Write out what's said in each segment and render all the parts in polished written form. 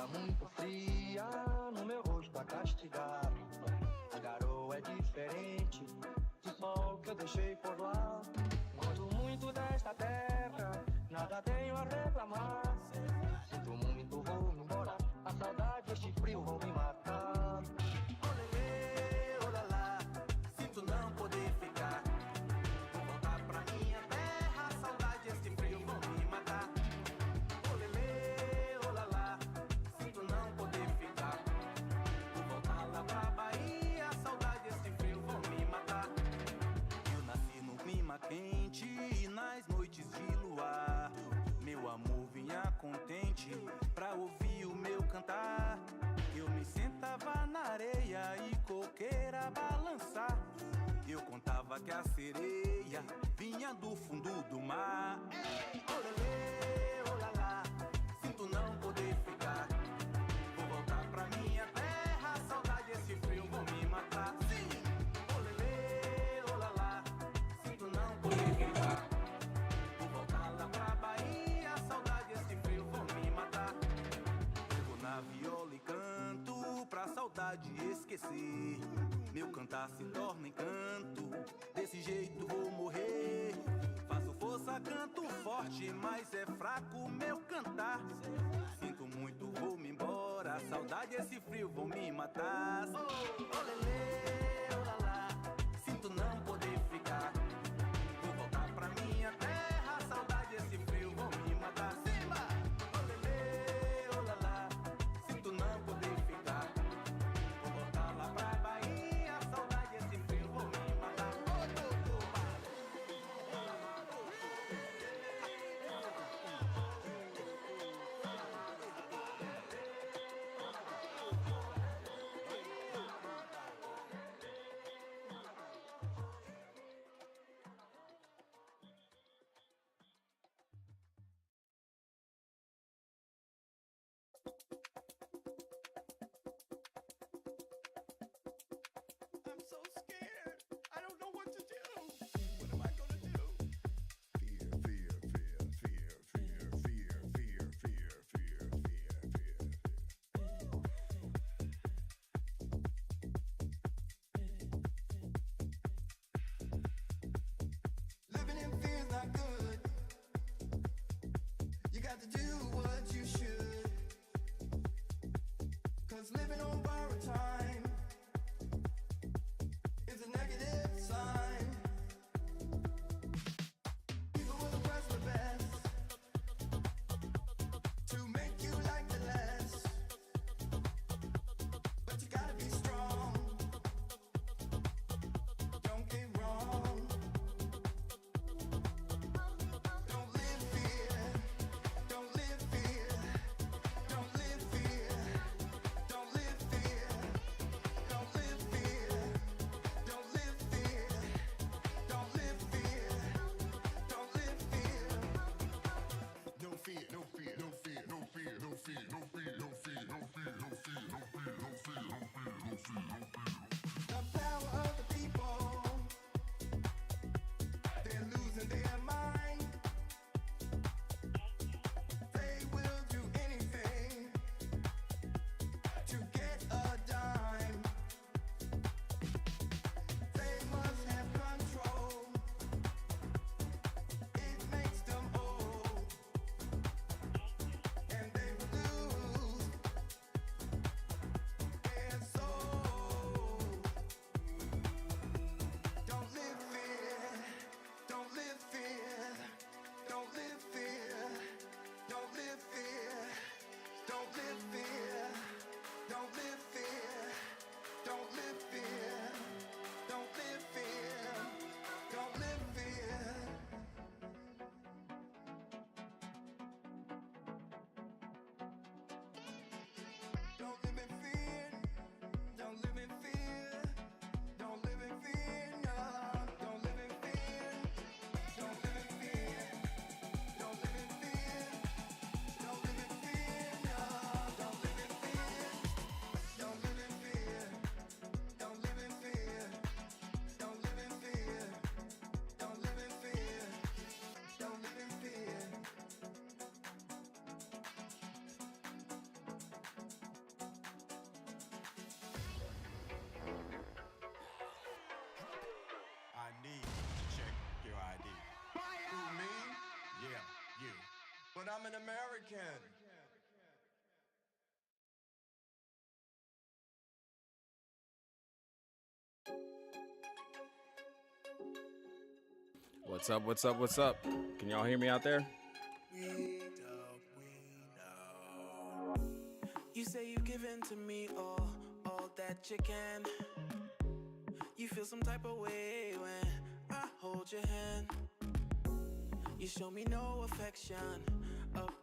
tá muito fria, no meu rosto tá castigado. A garoa é diferente do sol que eu deixei por lá. Gosto muito desta terra, nada tenho a reclamar. Sinto muito, vou embora, a saudade, este frio vão me matar. Olê, olá, sinto não poder ficar. Vou voltar pra minha terra, a saudade, este frio vão me matar. Olê, olá, sinto não poder ficar. Vou voltar lá pra Bahia, a saudade, este frio vão me matar. Eu nasci num clima quente e nas noites de luar, meu amor vinha contente pra ouvir o meu cantar. Eu me sentava na areia e coqueira balançar. Eu contava que a sereia vinha do fundo do mar. Olê, olá, sinto não poder ficar. Vou voltar pra minha terra, a saudade, esse frio vão me matar. Sim, olê, olá, sinto não poder ficar. Vou voltar lá pra Bahia, a saudade, esse frio vão me matar. Pego na viola e canto pra saudade esquecer. Meu cantar se torna encanto, desse jeito vou morrer. Faço força, canto forte, mas é fraco meu cantar. Sinto muito, vou me embora, a saudade, esse frio vão me matar. Olê, olá, sinto não poder ficar. Vou voltar pra minha terra, a saudade, esse frio vão me matar. Simba! Olê, olá, sinto não poder ficar. Vou voltar lá pra Bahia, a saudade, esse frio vão me matar. I'm so scared. I don't know what to do. What am I gonna do? Fear, fear, fear, fear, fear, fear, fear, fear, fear, fear, Living in fear's not good. You got to do what you should. 'Cause living on borrowed time is a negative sign. People will oppress the best to make you like the less. But you gotta be strong. Don't get wrong. Don't live fear. Don't live fear. Don't live fear. Don't live fear. I'm an American. What's up? What's up? What's up? Can y'all hear me out there? You say you give in to me all that you can. You feel some type of way when I hold your hand. You show me no affection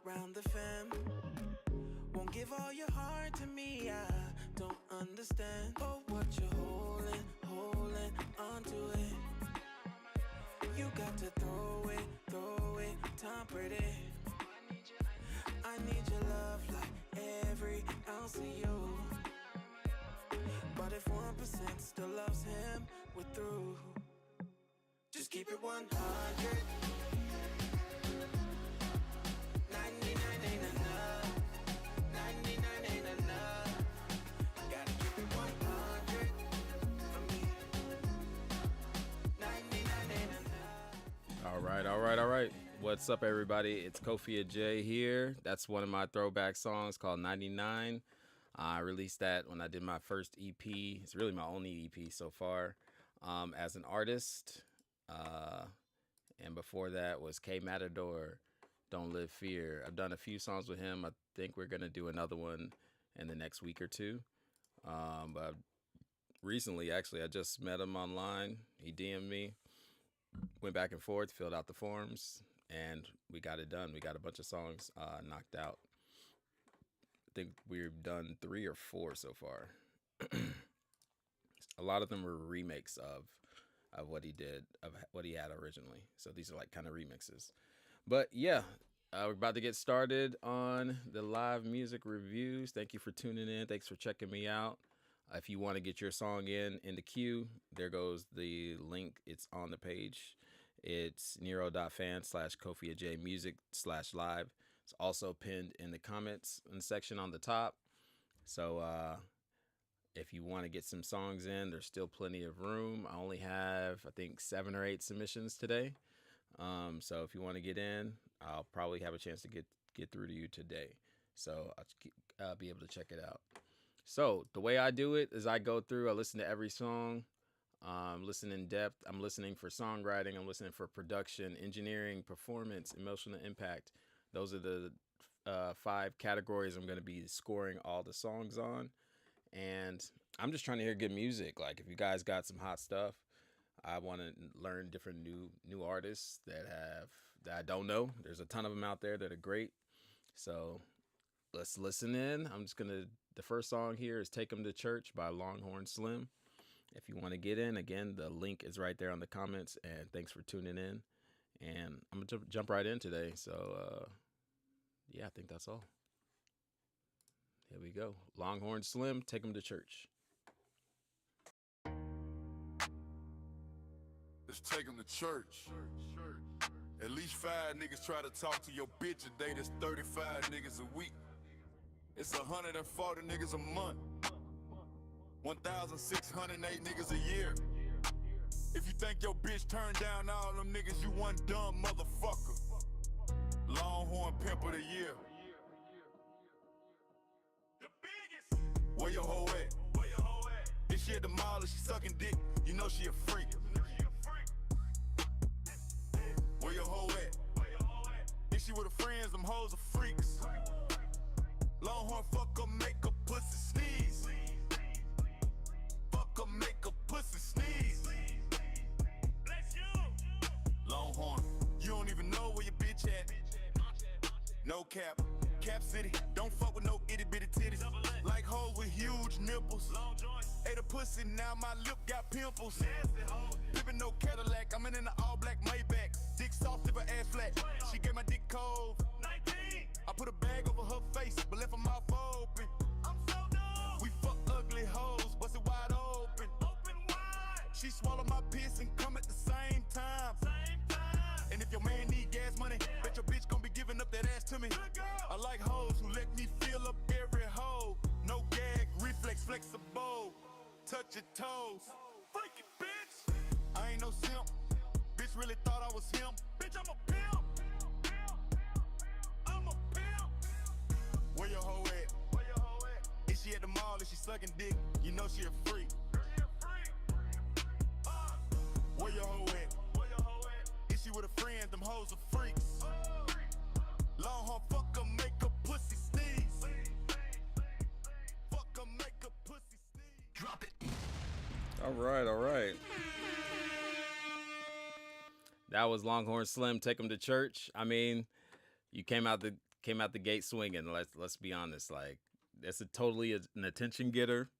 around the fam. Won't give all your heart to me, I don't understand. Oh, what you're holding onto it. You got to throw it, time pretty. I need your love like every ounce of you. But if 1% still loves him, we're through. Just keep it 100. 99 ain't enough. 99 ain't enough. Gotta keep it 100 for me. 99 ain't enough. All right. What's up, everybody? It's Kofi Agyei here. That's one of my throwback songs called 99. I released that when I did my first EP. It's really my only EP so far as an artist. And before that was K Matador, Don't Live Fear. I've done a few songs with him. I think we're going to do another one in the next week or two. But recently, actually, I just met him online. He DM'd me, went back and forth, filled out the forms, and we got it done. We got a bunch of songs knocked out. I think we've done 3 or 4 so far. A lot of them were remakes of what he did, of what he had originally. So these are like kind of remixes. But yeah, we're about to get started on the live music reviews. Thank you for tuning in. Thanks for checking me out. If you want to get your song in the queue, there goes the link. It's on the page. It's nero.fan/Kofi Agyei music/live. It's also pinned in the comments section on the top. So if you want to get some songs in, there's still plenty of room. I only have, I think, 7 or 8 submissions today. So if you want to get in, I'll probably have a chance to get through to you today. So I'll be able to check it out. So the way I do it is I go through, I listen to every song, listen in depth. I'm listening for songwriting. I'm listening for production, engineering, performance, emotional impact. Those are the 5 categories I'm going to be scoring all the songs on. And I'm just trying to hear good music. Like if you guys got some hot stuff, I want to learn different new artists that I don't know. There's a ton of them out there that are great. So let's listen in. The first song here is Take 'Em to Church by Longhorn Slim. If you want to get in, again, the link is right there on the comments. And thanks for tuning in. And I'm going to jump right in today. So yeah, I think that's all. Here we go. Longhorn Slim, Take 'Em to Church. Let's take them to church. At least 5 niggas try to talk to your bitch a day. That's 35 niggas a week. It's 140 niggas a month. 1,608 niggas a year. If you think your bitch turned down all them niggas, you one dumb motherfucker. Longhorn Pimp of the Year. The biggest. Where your hoe at? If she at the mall and she sucking dick, you know she a freak. Where your hoe at? If she with her friends, them hoes are freaks. Longhorn fuck her, make her pussy sneeze. Fuck her, make her pussy sneeze. Longhorn, you don't even know where your bitch at. No cap, Cap City, don't fuck with no itty bitty titties. Like hoes with huge nipples. Ate a pussy, now my lip got pimples. Pippin' no Cadillac, I'm in an all black Maybach. Dick soft, if her ass flat. She gave my dick cold. 19. I put a bag over her face, but left her mouth open. I'm so dumb. We fuck ugly hoes, bust it wide open. Open wide. She swallow my piss and come at the same time. And if your man need gas money, bet your bitch gon' be giving up that ass to me. I like hoes who let me fill up every hole. No gag, reflex, flexible. Touch your toes. Freak it, bitch. I ain't no simp. Bitch really thought I was him. Bitch, I'm a pimp. I'm sucking dick, you know she a freak. Where your hoe at? Is she with a friend? Them hoes are freaks. Long haul fucker make a pussy sneeze. Fucker make a pussy sneeze. Drop it. All right. That was Longhorn Slim. Take him to church. I mean, you came out the gate swinging. Let's be honest. Like, it's totally an attention getter.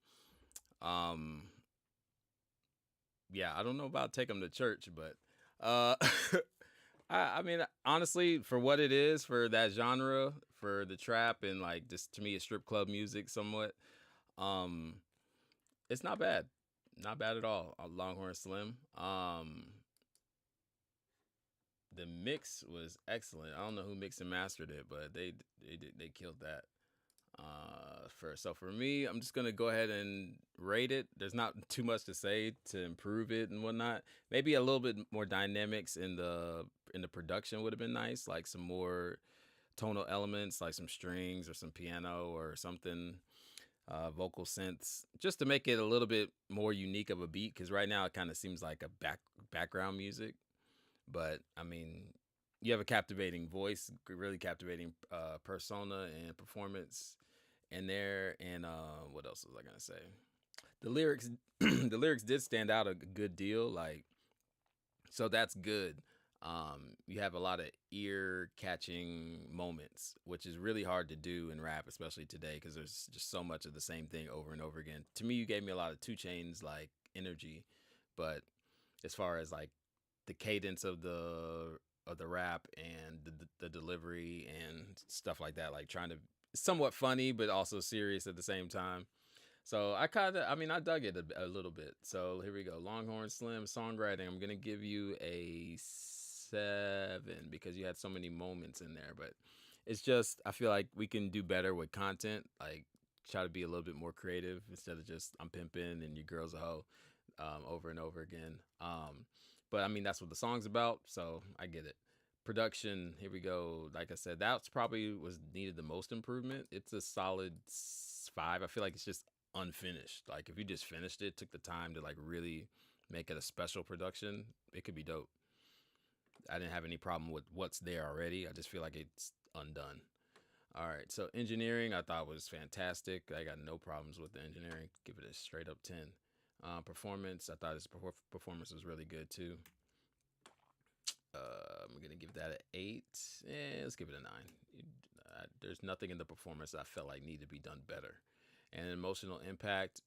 Yeah, I don't know about take him to church, but I mean, honestly, for what it is, for that genre, for the trap and like just to me, it's strip club music somewhat. It's not bad. Not bad at all. Longhorn Slim. The mix was excellent. I don't know who mixed and mastered it, but they killed that. For me, I'm just gonna go ahead and rate it. There's not too much to say to improve it and whatnot. Maybe a little bit more dynamics in the production would have been nice, like some more tonal elements, like some strings or some piano or something, vocal synths, just to make it a little bit more unique of a beat. Because right now it kind of seems like a background music. But I mean, you have a captivating voice, really captivating persona and performance in there. And what else was I gonna say? The lyrics, the lyrics did stand out a good deal. Like, so that's good. You have a lot of ear-catching moments, which is really hard to do in rap, especially today, because there's just so much of the same thing over and over again. To me, you gave me a lot of 2 Chainz like energy, but as far as like the cadence of the rap and the delivery and stuff like that, like trying to somewhat funny but also serious at the same time. So I dug it a little bit. So here we go. Longhorn Slim songwriting. I'm gonna give you a 7 because you had so many moments in there. But it's just, I feel like we can do better with content. Like, try to be a little bit more creative instead of just I'm pimping and your girl's a hoe over and over again. But I mean, that's what the song's about, so I get it. Production, here we go. Like I said, that's probably was needed the most improvement. It's a solid 5. I feel like it's just unfinished. Like, if you just finished it, took the time to like really make it a special production, it could be dope. I didn't have any problem with what's there already. I just feel like it's undone. All right, so engineering I thought was fantastic. I got no problems with the engineering. Give it a straight up 10. Performance, I thought his performance was really good too. I'm gonna give that an 8. Let's give it a 9. There's nothing in the performance I felt like needed to be done better. And emotional impact,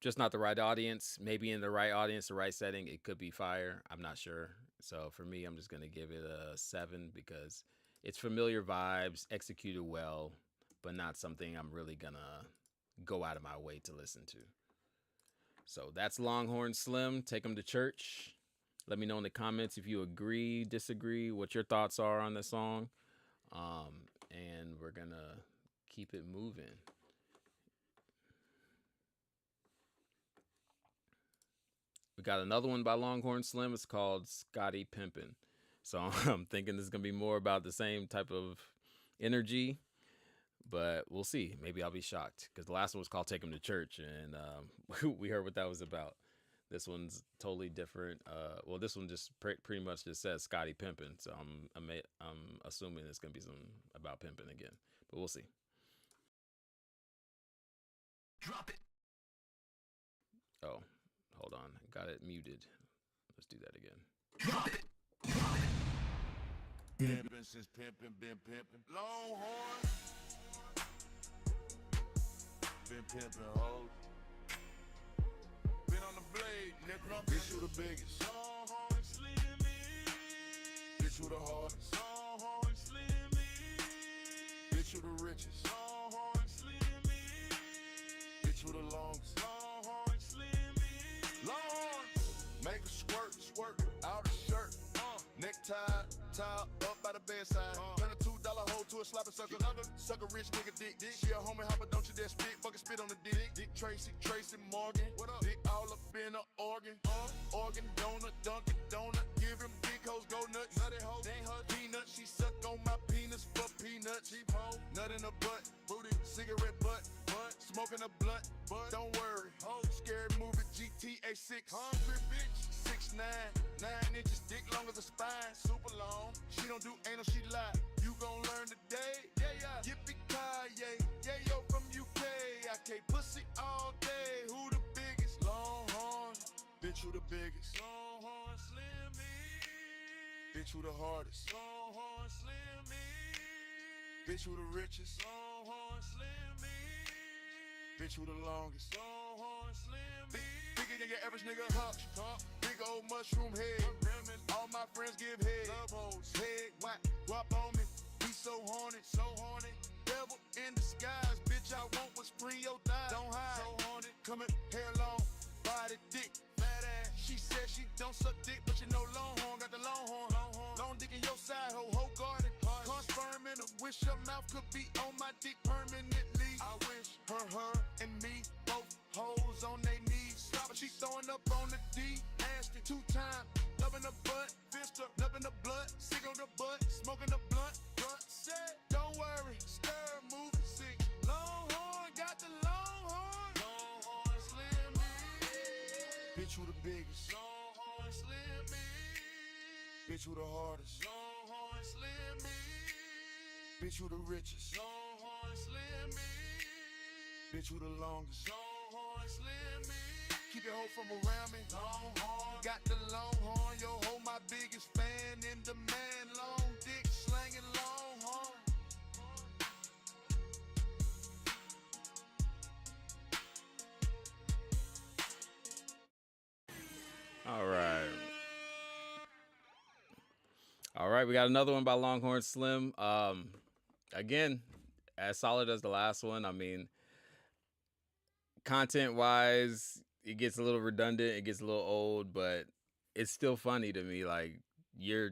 just not the right audience. Maybe in the right audience, the right setting, it could be fire. I'm not sure. So for me, I'm just gonna give it a 7 because it's familiar vibes, executed well, but not something I'm really gonna go out of my way to listen to. So that's Longhorn Slim. Take them to church. Let me know in the comments if you agree, disagree, what your thoughts are on the song. And we're going to keep it moving. We got another one by Longhorn Slim. It's called Scotty Pimpin'. So I'm thinking this is going to be more about the same type of energy. But we'll see. Maybe I'll be shocked because the last one was called Take Him to Church, and we heard what that was about. This one's totally different. Well, this one just pretty much just says Scotty Pimpin', so I'm assuming it's gonna be something about pimping again, but we'll see. Drop it. Oh, hold on, got it muted. Let's do that again. Drop it. Drop it. Pimpin' since pimpin', been pimpin'. Longhorn. Been pimpin' hoes. Been on the blade, nigga. Bitch, you the biggest. Longhorn Slim. Bitch, you the hardest. Longhorn Slim. Bitch, you the richest. Longhorn Slim. Bitch, you the longest. Longhorn Slim. Longhorn. Make a squirt, squirt out of shirt. Necktie, tie up by the bedside. Turn a $2 hoe to a sloppy sucker. Sucker rich nigga dick. She a homie hopper, don't you dare spit. Fucking spit on the dick. Dick Tracy Morgan. What up? Dick all up in a organ. Organ donut, Dunkin' Donut. Give him big hoes, go nuts. Nutty hoe, they her peanuts. She suck on my penis for peanuts. Cheap hoe, nut in her butt. Booty, cigarette butt. Smoking a blunt, but don't worry. Scary movie GTA 6. Hungry bitch. 6'9", 9 inches, dick long as a spine. Super long. She don't do anal, she lie. You gon' learn today. Yeah. Yippee-ki-yay. Yeah, yo, from UK. I K pussy all day. Who the biggest? Longhorn. Bitch, who the biggest? Longhorn Slimmy. Bitch, who the hardest? Longhorn Slimmy. Bitch, who the richest? Longhorn Slimmy. Bitch, who the longest? Longhorn Slimmy. Bigger than your average nigga. Talk. Big old mushroom head. All my friends give head. Head, whack, guap on me. Be so horny. Devil in disguise. Bitch, I want what's free your thighs. Don't hide. So horny. Coming hair long. Body thick. Fat ass. She said she don't suck dick, but you know Longhorn got the Longhorn. Long dick in your side, ho guarded. Sperm in a wish your mouth could be on my dick permanently. I wish her and me both hoes on they knees. Stop, she throwing up on the D. Nasty 2 times, loving the butt, fist up, loving the blood, sick on the butt, smoking the blunt. Said, don't worry, stir, move, sick. Longhorn got the Longhorn. Longhorn Slimmy. Bitch, who the biggest? Longhorn Slimmy. Bitch, who the hardest? Longhorn Slimmy. Bitch, who the richest? Longhorn Slimmy. Bitch, who the longest? Longhorn Slimmy. Keep your hoe from around me. Longhorn. Got the Longhorn. Yo, hoe my biggest fan in demand. Long dick slanging Longhorn. All right, we got another one by Longhorn Slim. Again, as solid as the last one. I mean, content-wise, it gets a little redundant, it gets a little old, but it's still funny to me. Like you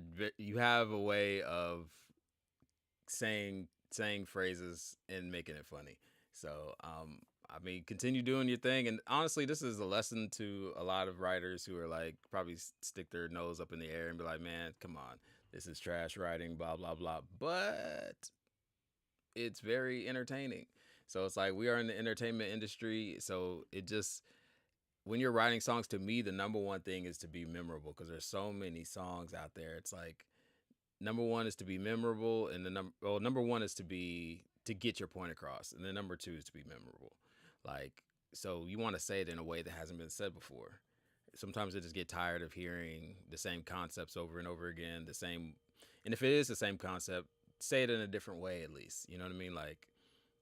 have a way of saying phrases and making it funny. So, I mean, continue doing your thing. And honestly, this is a lesson to a lot of writers who are like probably stick their nose up in the air and be like, man, come on, this is trash writing, blah, blah, blah. But it's very entertaining. So it's like we are in the entertainment industry. So it just, when you're writing songs, to me, the number one thing is to be memorable, because there's so many songs out there. It's like, number one is to be memorable, and number one is to get your point across, and then number two is to be memorable. Like, so you want to say it in a way that hasn't been said before. Sometimes I just get tired of hearing the same concepts over and over again, and if it is the same concept, say it in a different way at least. You know what I mean? Like,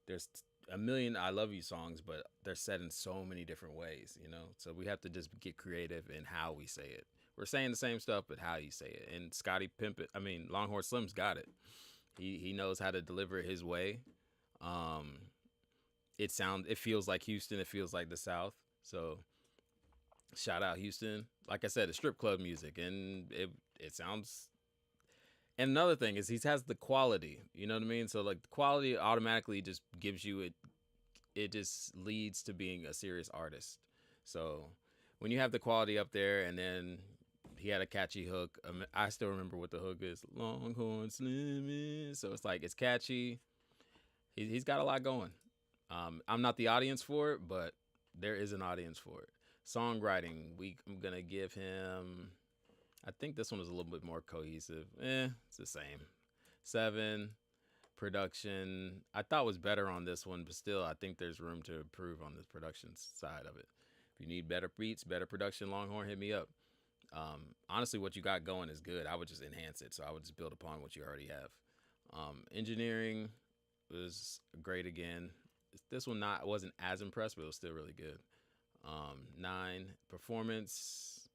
there's a million I Love You songs, but they're said in so many different ways, you know? So we have to just get creative in how we say it. We're saying the same stuff, but how you say it. And Longhorn Slim's got it. He knows how to deliver it his way. It feels like Houston. It feels like the South. So shout out Houston. Like I said, it's strip club music, and it sounds. And another thing is he has the quality. You know what I mean? So like the quality automatically just gives you it. It just leads to being a serious artist. So when you have the quality up there, and then he had a catchy hook. I still remember what the hook is. Longhorn Slim. So it's like, it's catchy. He's got a lot going. I'm not the audience for it, but there is an audience for it. Songwriting, I'm going to give him, I think this one was a little bit more cohesive. It's the same. 7. Production, I thought was better on this one, but still, I think there's room to improve on the production side of it. If you need better beats, better production, Longhorn, hit me up. Honestly, what you got going is good. I would just enhance it. So I would just build upon what you already have. Engineering was great again. This one wasn't as impressed, but it was still really good. 9. Performance,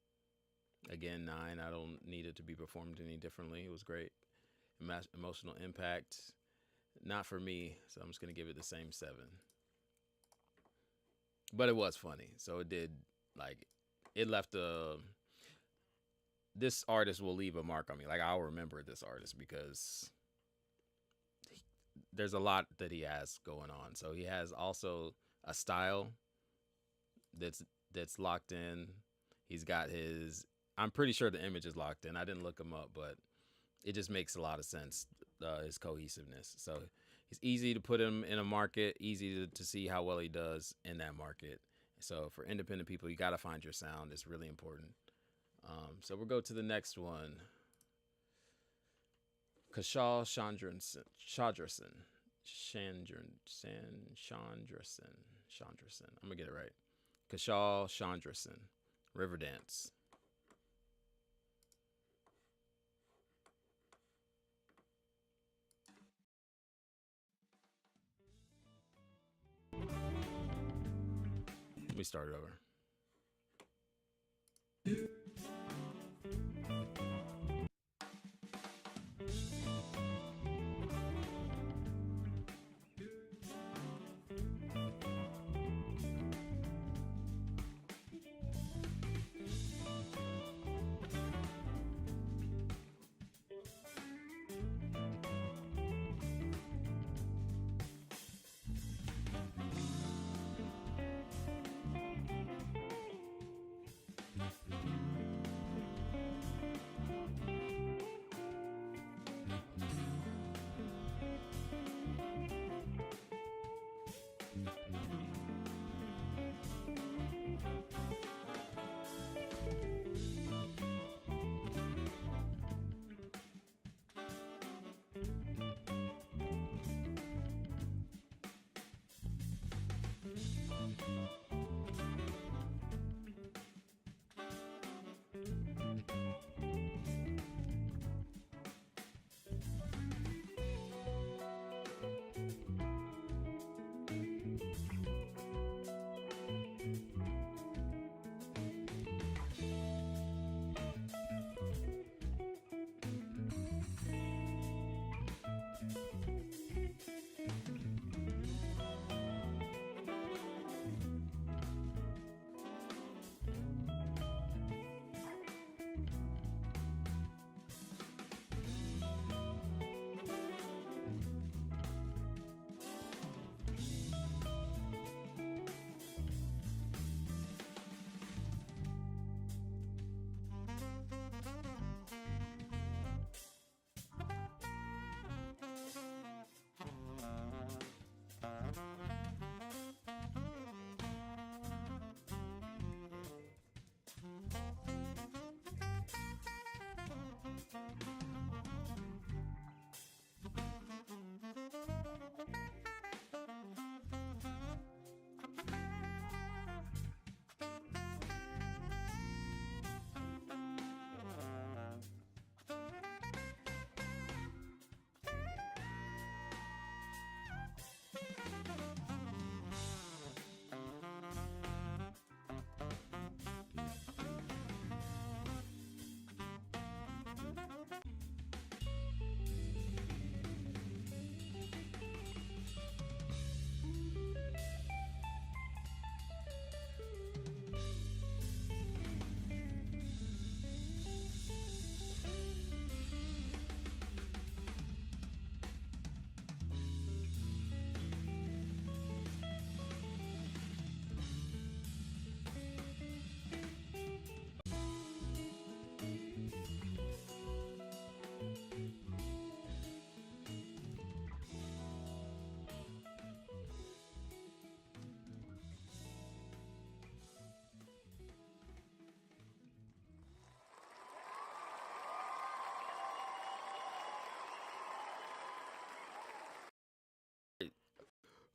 again, 9. I don't need it to be performed any differently. It was great. Emotional impact, not for me. So I'm just going to give it the same 7. But it was funny. So it left this artist will leave a mark on me. Like, I'll remember this artist because there's a lot that he has going on. So he has also a style that's locked in. He's got I'm pretty sure the image is locked in. I didn't look him up, but it just makes a lot of sense, his cohesiveness. So It's easy to put him in a market, easy to see how well he does in that market. So for independent people, you got to find your sound. It's really important. So we'll go to the next one. Kashal Chandrason. I'm gonna get it right. Kashal Chandrason. Riverdance. Let me start it over.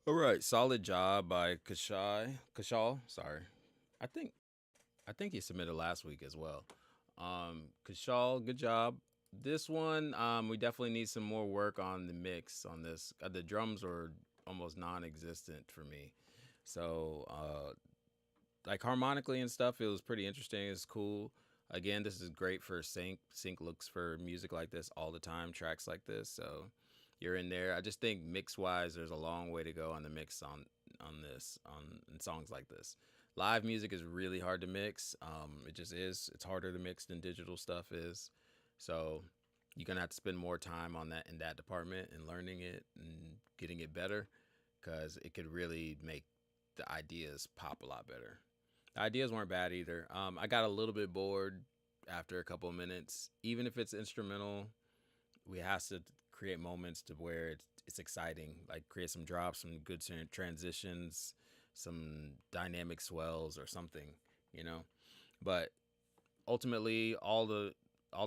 All right, solid job by Kashal. Sorry, I think I think he submitted last week as well. Kashal, good job. This one, we definitely need some more work on the mix on this. The drums were almost non-existent for me, so like harmonically and stuff, it was pretty interesting. It's cool. Again, this is great for sync. Sync looks for music like this all the time, tracks like this. So you're in there. I just think mix wise, there's a long way to go on the mix on this on in songs like this. Live music is really hard to mix. It just is. It's harder to mix than digital stuff is. So you're gonna have to spend more time on that in that department and learning it and getting it better because it could really make the ideas pop a lot better. The ideas weren't bad either. I got a little bit bored after a couple of minutes. Even if it's instrumental, we have to create moments to where it's exciting. Like create some drops, some good transitions, some dynamic swells or something, you know. But ultimately, all the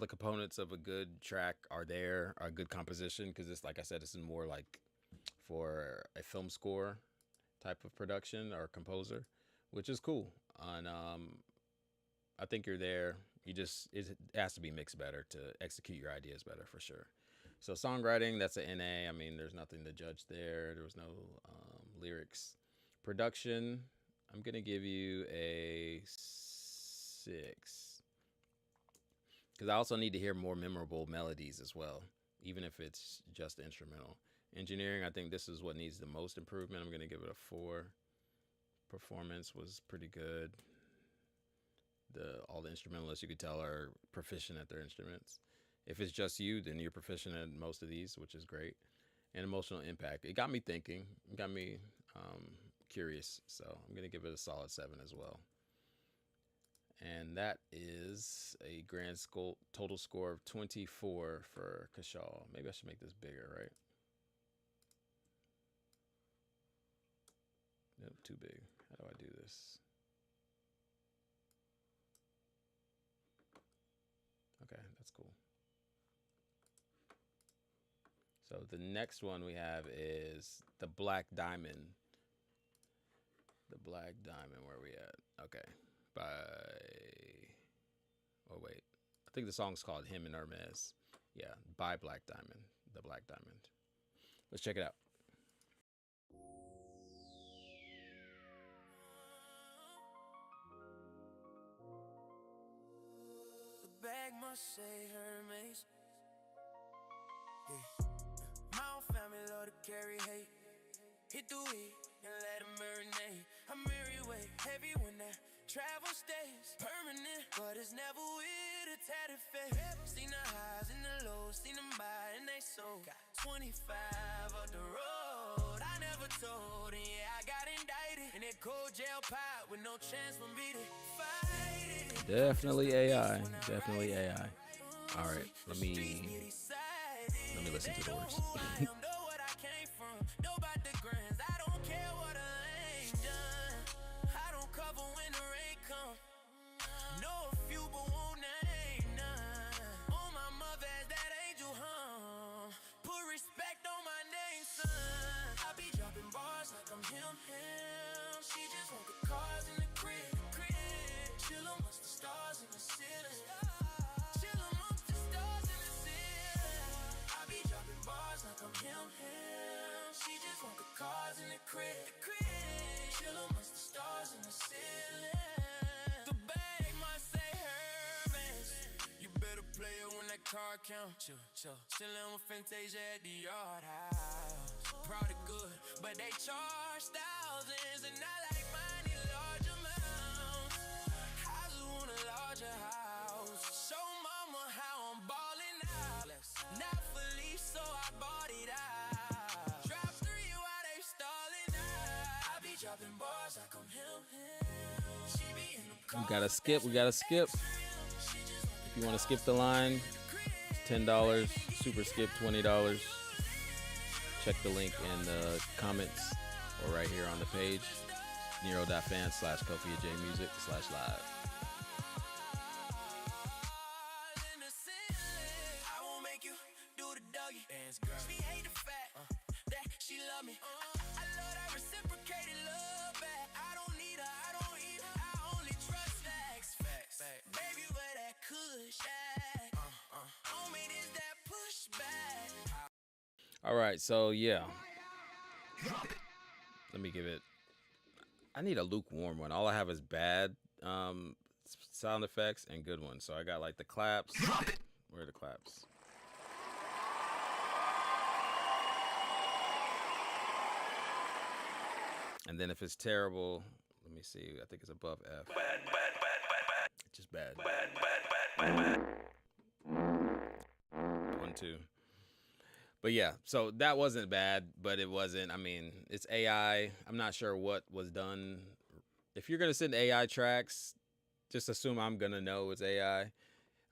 components of a good track are there, are a good composition because it's like I said, it's more like for a film score type of production or composer, which is cool. And I think you're there. You just it has to be mixed better to execute your ideas better for sure. So songwriting, that's an NA. I mean, there's nothing to judge there. There was no lyrics. Production, I'm gonna give you a 6 because I also need to hear more memorable melodies as well, even if it's just instrumental. Engineering, I think this is what needs the most improvement. I'm gonna give it a 4. Performance was pretty good. All the instrumentalists you could tell are proficient at their instruments. If it's just you, then you're proficient at most of these, which is great. And emotional impact, it got me thinking, it got me curious. So I'm gonna give it a solid 7 as well. And that is a total score of 24 for Kashal. Maybe I should make this bigger, right? Nope, too big. How do I do this? Okay, that's cool. So the next one we have is the Black Diamond. The Black Diamond, where are we at? Okay. Oh wait. I think the song's called Him and Hermes. Yeah, by Black Diamond. The Black Diamond. Let's check it out. The bag must say Hermes. Yeah. My own family love to carry hate. Hit the weed and let them marinate. I'm very weight, heavy when that travel stays permanent, but it's never with a tatted face. Seen the highs and the lows, seen them buy and they sold. Got 25 up the road, I never told. And yeah, I got indicted in that cold jail pot with no chance for me to fight it. Definitely AI. Definitely AI. All right, let me listen to the words. She just want the cars in the crib. Chill amongst the stars in the ceiling. Chill amongst the stars in the ceiling. I be dropping bars like I'm him. She just want the cars in the crib. Chill amongst the stars in the ceiling. The bag must say Hermes. You better play it when that car count. Chill. Chillin' with Fantasia at the yard house. Proud of good, but they charge thousands and not like mine in large amounts. I just want a larger house. Show mama how I'm ballin' out. Not for lease, so I bought it out. Drop 3 while they stallin' out. I be dropping bars like I'm him. She be in the car. We gotta skip. If you want to skip the line, it's $10. Super skip, $20. Check the link in the comments or right here on the page. Nero.fan/Kofi Agyei Music/live. All right, so yeah. Let me give it. I need a lukewarm one. All I have is bad sound effects and good ones. So I got like the claps. Where are the claps? And then if it's terrible, let me see. I think it's above F. It's just bad. 1, 2. But yeah, so that wasn't bad, but it wasn't. I mean, it's AI. I'm not sure what was done. If you're going to send AI tracks, just assume I'm going to know it's AI.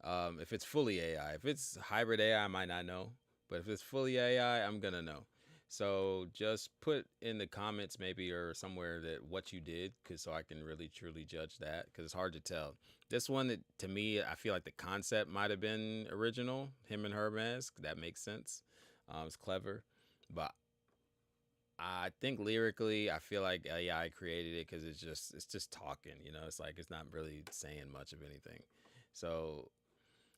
If it's fully AI. If it's hybrid AI, I might not know. But if it's fully AI, I'm gonna know. So just put in the comments maybe or somewhere that what you did, cause so I can really truly judge that, cause it's hard to tell. This one, that to me, I feel like the concept might have been original. Him and her mask, that makes sense. It's clever, but I think lyrically, I feel like AI created it because it's just talking. You know, it's like it's not really saying much of anything. So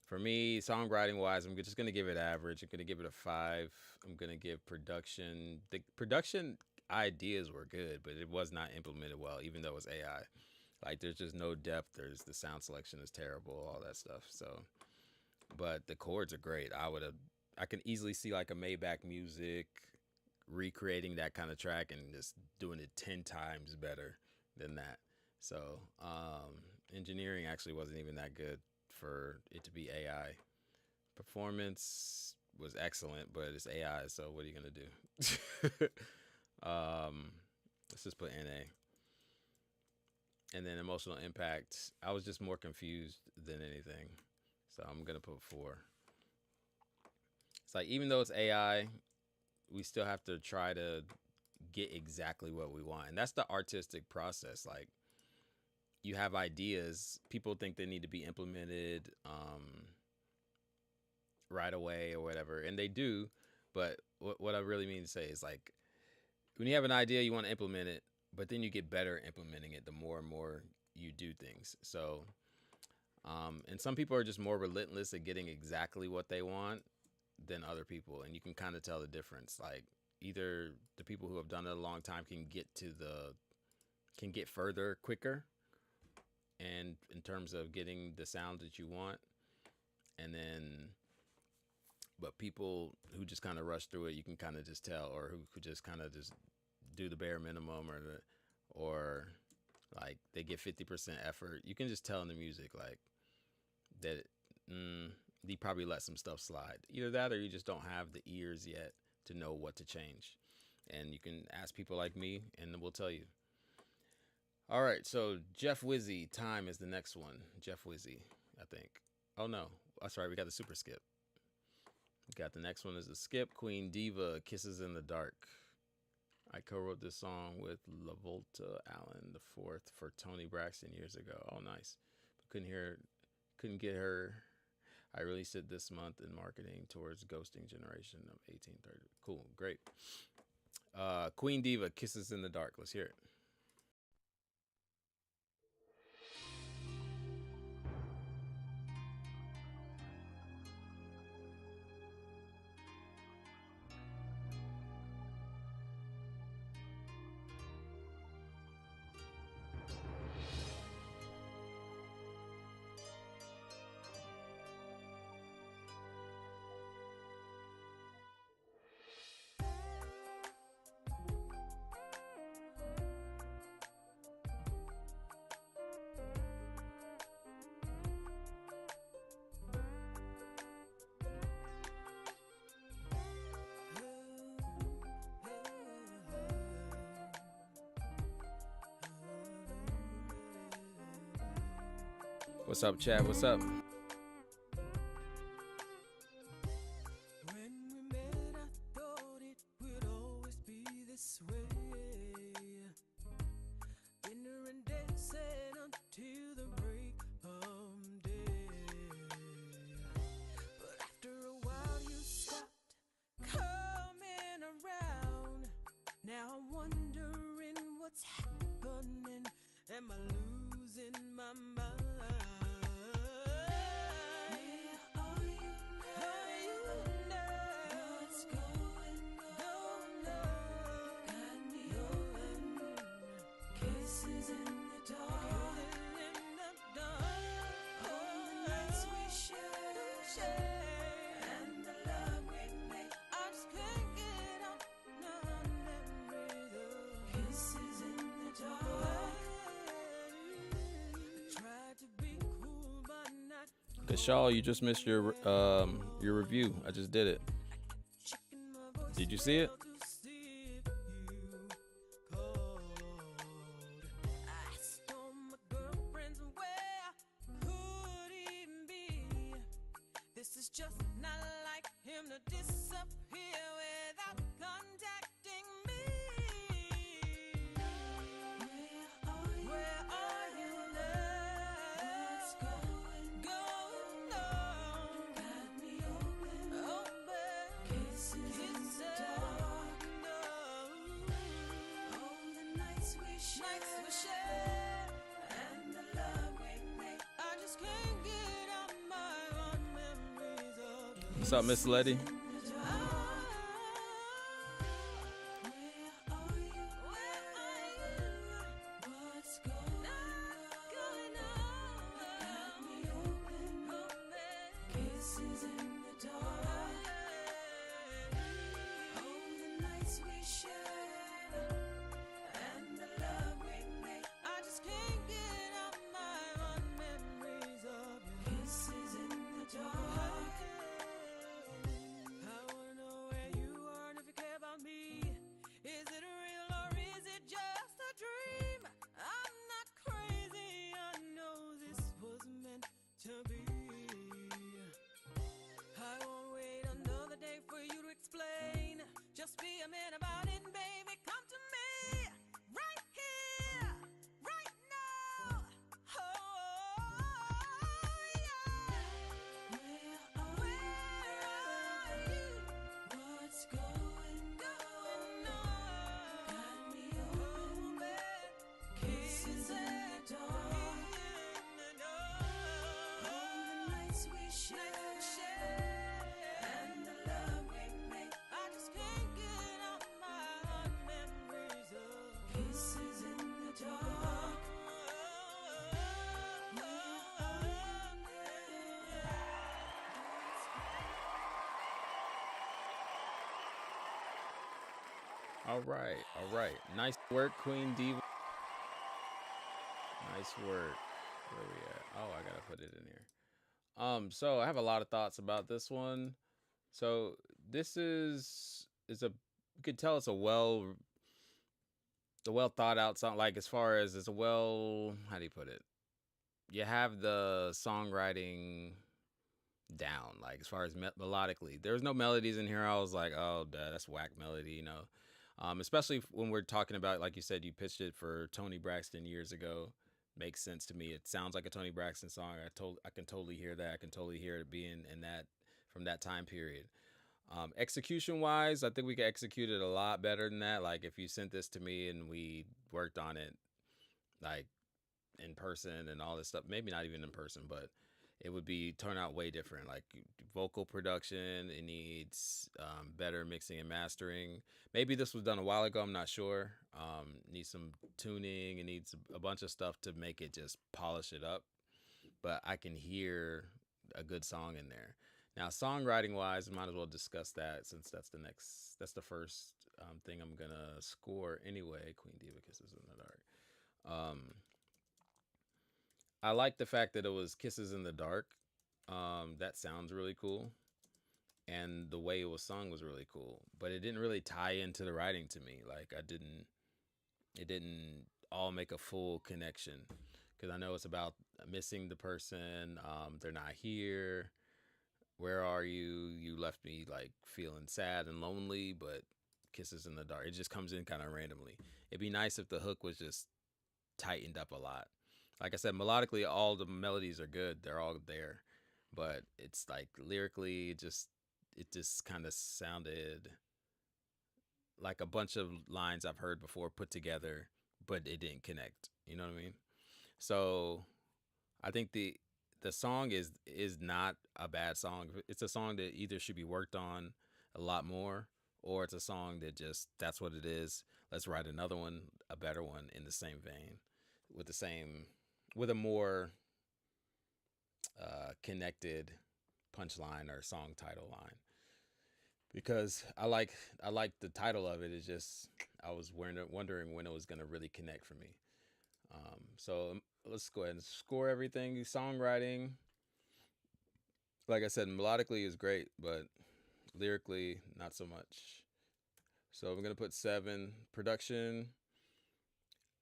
for me, songwriting wise, I'm just gonna give it average. I'm gonna give it a 5. I'm gonna give production. The production ideas were good, but it was not implemented well, even though it was AI. Like there's just no depth. There's the sound selection is terrible, all that stuff. So, but the chords are great. I can easily see like a Maybach Music recreating that kind of track and just doing it 10 times better than that. So, engineering actually wasn't even that good for it to be AI. Performance was excellent, but it's AI, so what are you gonna do? Let's just put NA. And then emotional impact, I was just more confused than anything, so I'm gonna put 4. It's like even though it's AI, we still have to try to get exactly what we want, and that's the artistic process. Like you have ideas, people think they need to be implemented right away or whatever, and they do. But what I really mean to say is like when you have an idea, you want to implement it, but then you get better at implementing it the more and more you do things. So, and some people are just more relentless at getting exactly what they want than other people, and you can kind of tell the difference. Like either the people who have done it a long time can get further quicker, and in terms of getting the sound that you want, and then but people who just kind of rush through it, you can kind of just tell, or who could just kind of just do the bare minimum, or like they get 50% effort. You can just tell in the music like that. He probably let some stuff slide. Either that, or you just don't have the ears yet to know what to change. And you can ask people like me, and we'll tell you. All right, so Jeff Wizzy, Time is the next one. Jeff Wizzy, I think. Oh no, that's right. We got the super skip. We got the next one is the skip. Queen Diva, Kisses in the Dark. I co-wrote this song with LaVolta Allen the Fourth for Tony Braxton years ago. Oh, nice. Couldn't get her. I released it this month in marketing towards Ghosting Generation of 1830. Cool, great. Queen Diva, Kisses in the Dark. Let's hear it. What's up, chat? What's up? When we met, I thought it would always be this way. Dinner and dancing until the break of day. But after a while, you stopped coming around. Now I'm wondering what's happening. Am I losing my mind? Kashal, you just missed your review. I just did it. Did you see it? This is just not like him. him to disappear without contacting me. Where are you now? What's going on? Got me open, kisses in the dark. Oh, the nights we share, and the love we make. I just can't get out my own memories of you. What's up, Miss Letty? What's going on? Kisses in the dark. Oh, the nights we share, and the love we make. I just can't get out my own memories of you. Kisses in the dark. I wanna know where you are and if you care about me. Is it real or is it just a dream? I'm not crazy, I know this was meant to be. I won't wait another day for you to explain. Just be a man about it, baby. Come to me right here, right now. Oh, yeah. Where are you? What's going on? Got me open, kisses in the dark. Oh, the nights we share, and the love we make. I just can't get out my own memories of kisses in the dark. All right, all right. Nice work, Queen Diva. Nice work. Where we at? Oh, I gotta put it in here. So I have a lot of thoughts about this one. So this is a you could tell it's a well thought out song. Like as far as it's a how do you put it? You have the songwriting down, like as far as melodically. There's no melodies in here. I was like, oh, duh, that's whack melody, you know. Especially when we're talking about, like you said, you pitched it for Tony Braxton years ago. Makes sense to me. It sounds like a Tony Braxton song. I can totally hear that. I can totally hear it being in that from that time period. Execution wise, I think we could execute it a lot better than that. Like if you sent this to me and we worked on it, like in person and all this stuff, maybe not even in person, but it would be turn out way different. Like vocal production, it needs better mixing and mastering. Maybe this was done a while ago. I'm not sure. Needs some tuning. It needs a bunch of stuff to make it just polish it up. But I can hear a good song in there. Now, songwriting wise, I might as well discuss that since that's the first thing I'm gonna score anyway. Queen Diva Kisses in the Dark. I like the fact that it was Kisses in the Dark. That sounds really cool. And the way it was sung was really cool. But it didn't really tie into the writing to me. Like it didn't all make a full connection. Because I know it's about missing the person. They're not here. Where are you? You left me like feeling sad and lonely, but Kisses in the Dark. It just comes in kind of randomly. It'd be nice if the hook was just tightened up a lot. Like I said, melodically, all the melodies are good. They're all there. But it's like lyrically, it just kind of sounded like a bunch of lines I've heard before put together, but it didn't connect. You know what I mean? So I think the song is not a bad song. It's a song that either should be worked on a lot more, or it's a song that just that's what it is. Let's write another one, a better one in the same vein, with a more connected punchline or song title line. Because I like the title of it. It's just I was wondering when it was gonna really connect for me. So let's go ahead and score everything. Songwriting, like I said, melodically is great, but lyrically not so much. So I'm gonna put 7. Production,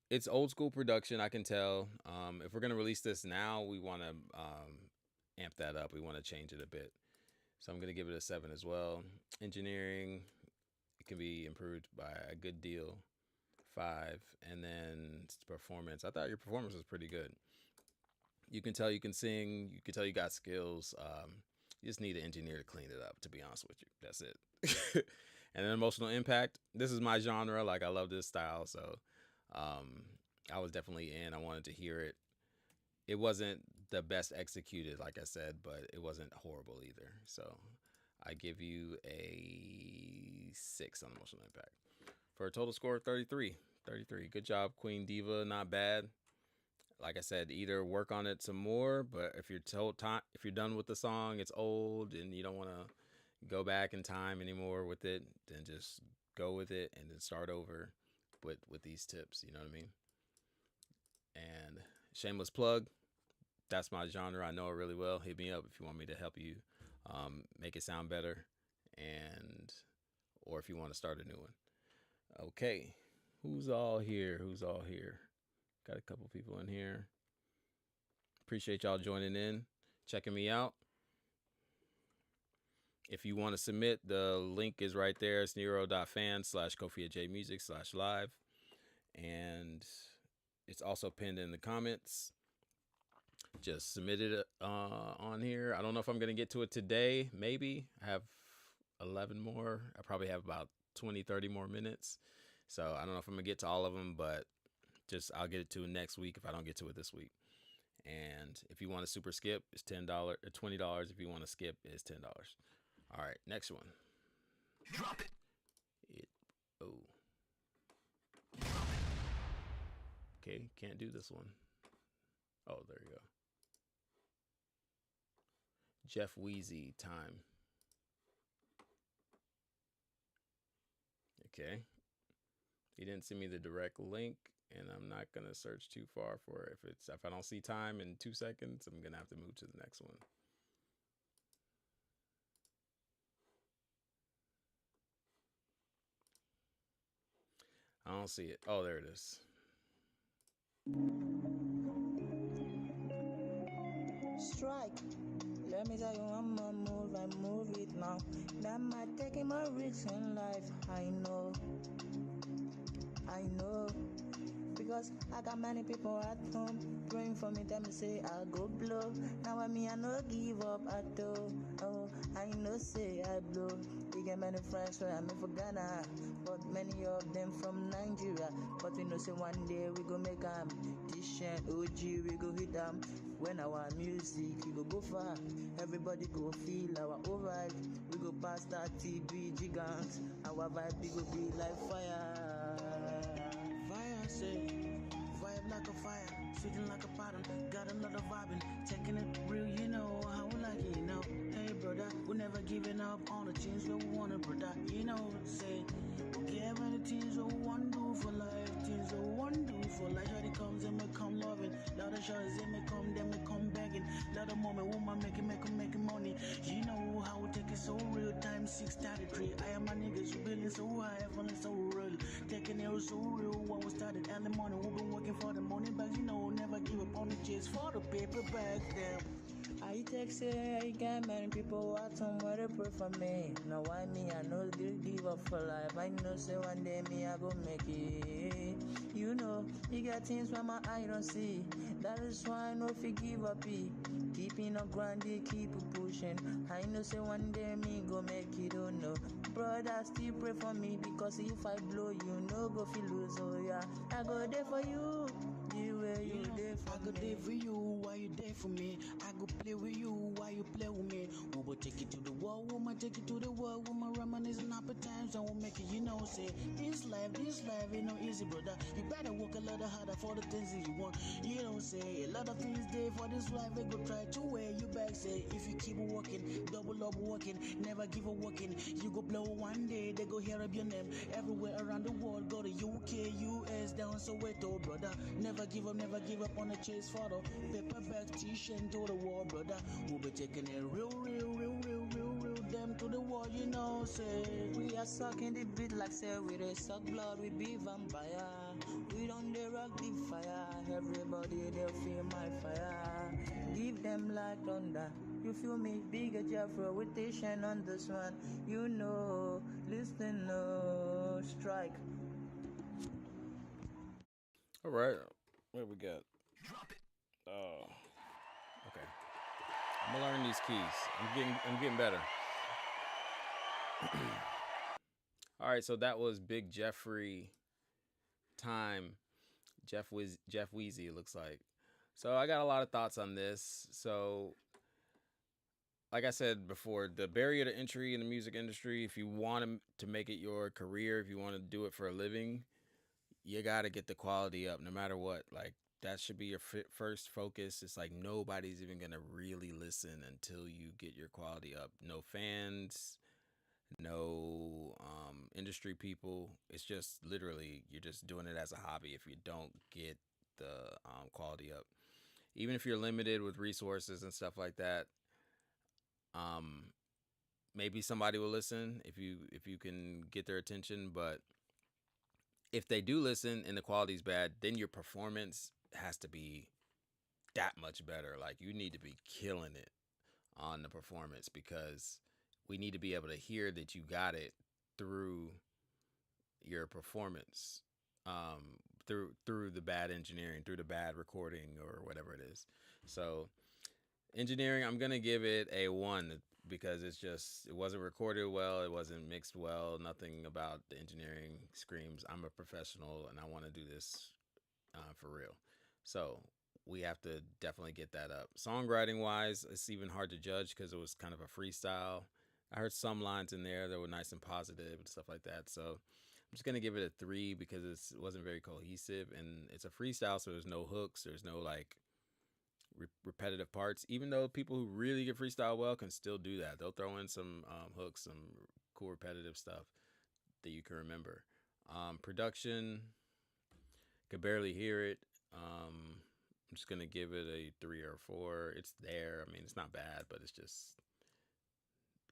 it's old school production. I can tell. If we're gonna release this now, we want to amp that up. We want to change it a bit. So I'm gonna give it a 7 as well. Engineering, it can be improved by a good deal. 5. And then performance. I thought your performance was pretty good. You can tell you can sing. You can tell you got skills. You just need an engineer to clean it up. To be honest with you, that's it. And then emotional impact. This is my genre. Like I love this style, so I was definitely in. I wanted to hear it. It wasn't the best executed, like I said, but it wasn't horrible either. So I give you a 6 on emotional impact for a total score of 33. 33. Good job, Queen Diva. Not bad. Like I said, either work on it some more, but if you're if you're done with the song, it's old, and you don't want to go back in time anymore with it, then just go with it and then start over with these tips. You know what I mean? And shameless plug. That's my genre. I know it really well. Hit me up if you want me to help you make it sound better, and or if you want to start a new one. Okay, who's all here? Who's all here? Got a couple people in here. Appreciate y'all joining in, checking me out. If you want to submit, the link is right there. It's nero.fan/Kofi@Agyei music/live. And it's also pinned in the comments. Just submit it on here. I don't know if I'm going to get to it today. Maybe. I have 11 more. I probably have about 20, 30 more minutes. So I don't know if I'm going to get to all of them, but I'll get it to next week if I don't get to it this week. And if you want to super skip, it's $10 or $20. If you want to skip, it's $10. All right, next one. Drop it. Okay, can't do this one. Oh, there you go. Jeff Wheezy, Time. Okay. He didn't send me the direct link, and I'm not gonna search too far for it. If I don't see Time in 2 seconds, I'm gonna have to move to the next one. I don't see it. Oh, there it is. Strike. Let me tell you one more move, I move it now. That might taking my risks in life. I know. Because I got many people at home praying for me, tell me say I go blow. Now I no give up at all. Oh, I know say I blow. We get many friends where I'm for Ghana, but many of them from Nigeria. But we know say one day we go make T-shirt, OG, we go hit them. When our music we go far, everybody go feel our vibe. We go past that TB gigants. Our vibe we go be like fire. Fire say, vibe like a fire, sitting like a pattern. Got another vibing, taking it real, you know how we like it, you know. Hey brother, we never giving up on the things that we wanna, brother. You know, say, okay, many things that we want to do for life, things that we want to do for life. Shawty comes and me come loving, lot of shots and me come, then me come begging. Lot of moment, woman making money. You know how we take it so real, time 6:33. I am my niggas, you feeling so high, feeling so real. Taking it so real when we started early morning. We've been working for the money bags, you know, never give up on the chase for the paper bag. Damn. I text say I got many people out somewhere to pray for me. Now why me? I know give up for life. I know say one day me I go make it. You know, you got things where my eye don't see. That is why I know if you give up it. Keeping on grinding, keep pushing. I know say one day me go make it. Oh no, brother, still pray for me because if I blow, you know go feel lose. Oh yeah, I go there for you. The way you there for I go there for you, why you there for me? I go play with you, why you play with me? We will take it to the wall, woman, take it to the wall. Woman, reminiscing happy times, and we'll make it, you know, say, this life, ain't no easy, brother. You better work a lot harder for the things that you want. You don't say, a lot of things there for this life, they go try to wear you back, say, if you keep working, double up working, never give up working, you go blow one day, they go hear up your name, everywhere around the world, go to UK, US, down Soweto, brother, never give up on the chase for the paperback t-shirt to the wall, brother. We'll be taking it real, them to the wall, you know, say. We are sucking the beat like say we dey suck blood, we be vampire. We don't dey rock the fire, everybody they feel my fire. Give them like thunder, You feel me? Bigger Jeffro with Tishan on this one. You know, listen, no strike. All right. What we got? Oh, okay. I'm gonna learn these keys. I'm getting better. All right, so that was Big Jeffrey Time. Jeff Weezy, it looks like. So I got a lot of thoughts on this. So, like I said before, the barrier to entry in the music industry, if you want to make it your career, if you want to do it for a living, you got to get the quality up no matter what. Like, that should be your first focus. It's like nobody's even going to really listen until you get your quality up. No fans, no industry people. It's just literally you're just doing it as a hobby if you don't get the quality up. Even if you're limited with resources and stuff like that, maybe somebody will listen if you can get their attention. But if they do listen and the quality's bad, then your performance has to be that much better. Like, you need to be killing it on the performance, because we need to be able to hear that you got it through your performance, through the bad engineering, through the bad recording, or whatever it is. So engineering, I'm gonna give it a 1, because it wasn't recorded well, it wasn't mixed well. Nothing about the engineering screams I'm a professional and I want to do this for real. So we have to definitely get that up. Songwriting wise, it's even hard to judge because it was kind of a freestyle. I heard some lines in there that were nice and positive and stuff like that. So I'm just going to give it a 3 because it wasn't very cohesive, and it's a freestyle. So there's no hooks. There's no like repetitive parts, even though people who really get freestyle well can still do that. They'll throw in some hooks, some cool repetitive stuff that you can remember. Production, could barely hear it. I'm just going to give it a 3 or 4. It's there. I mean, it's not bad, but it's just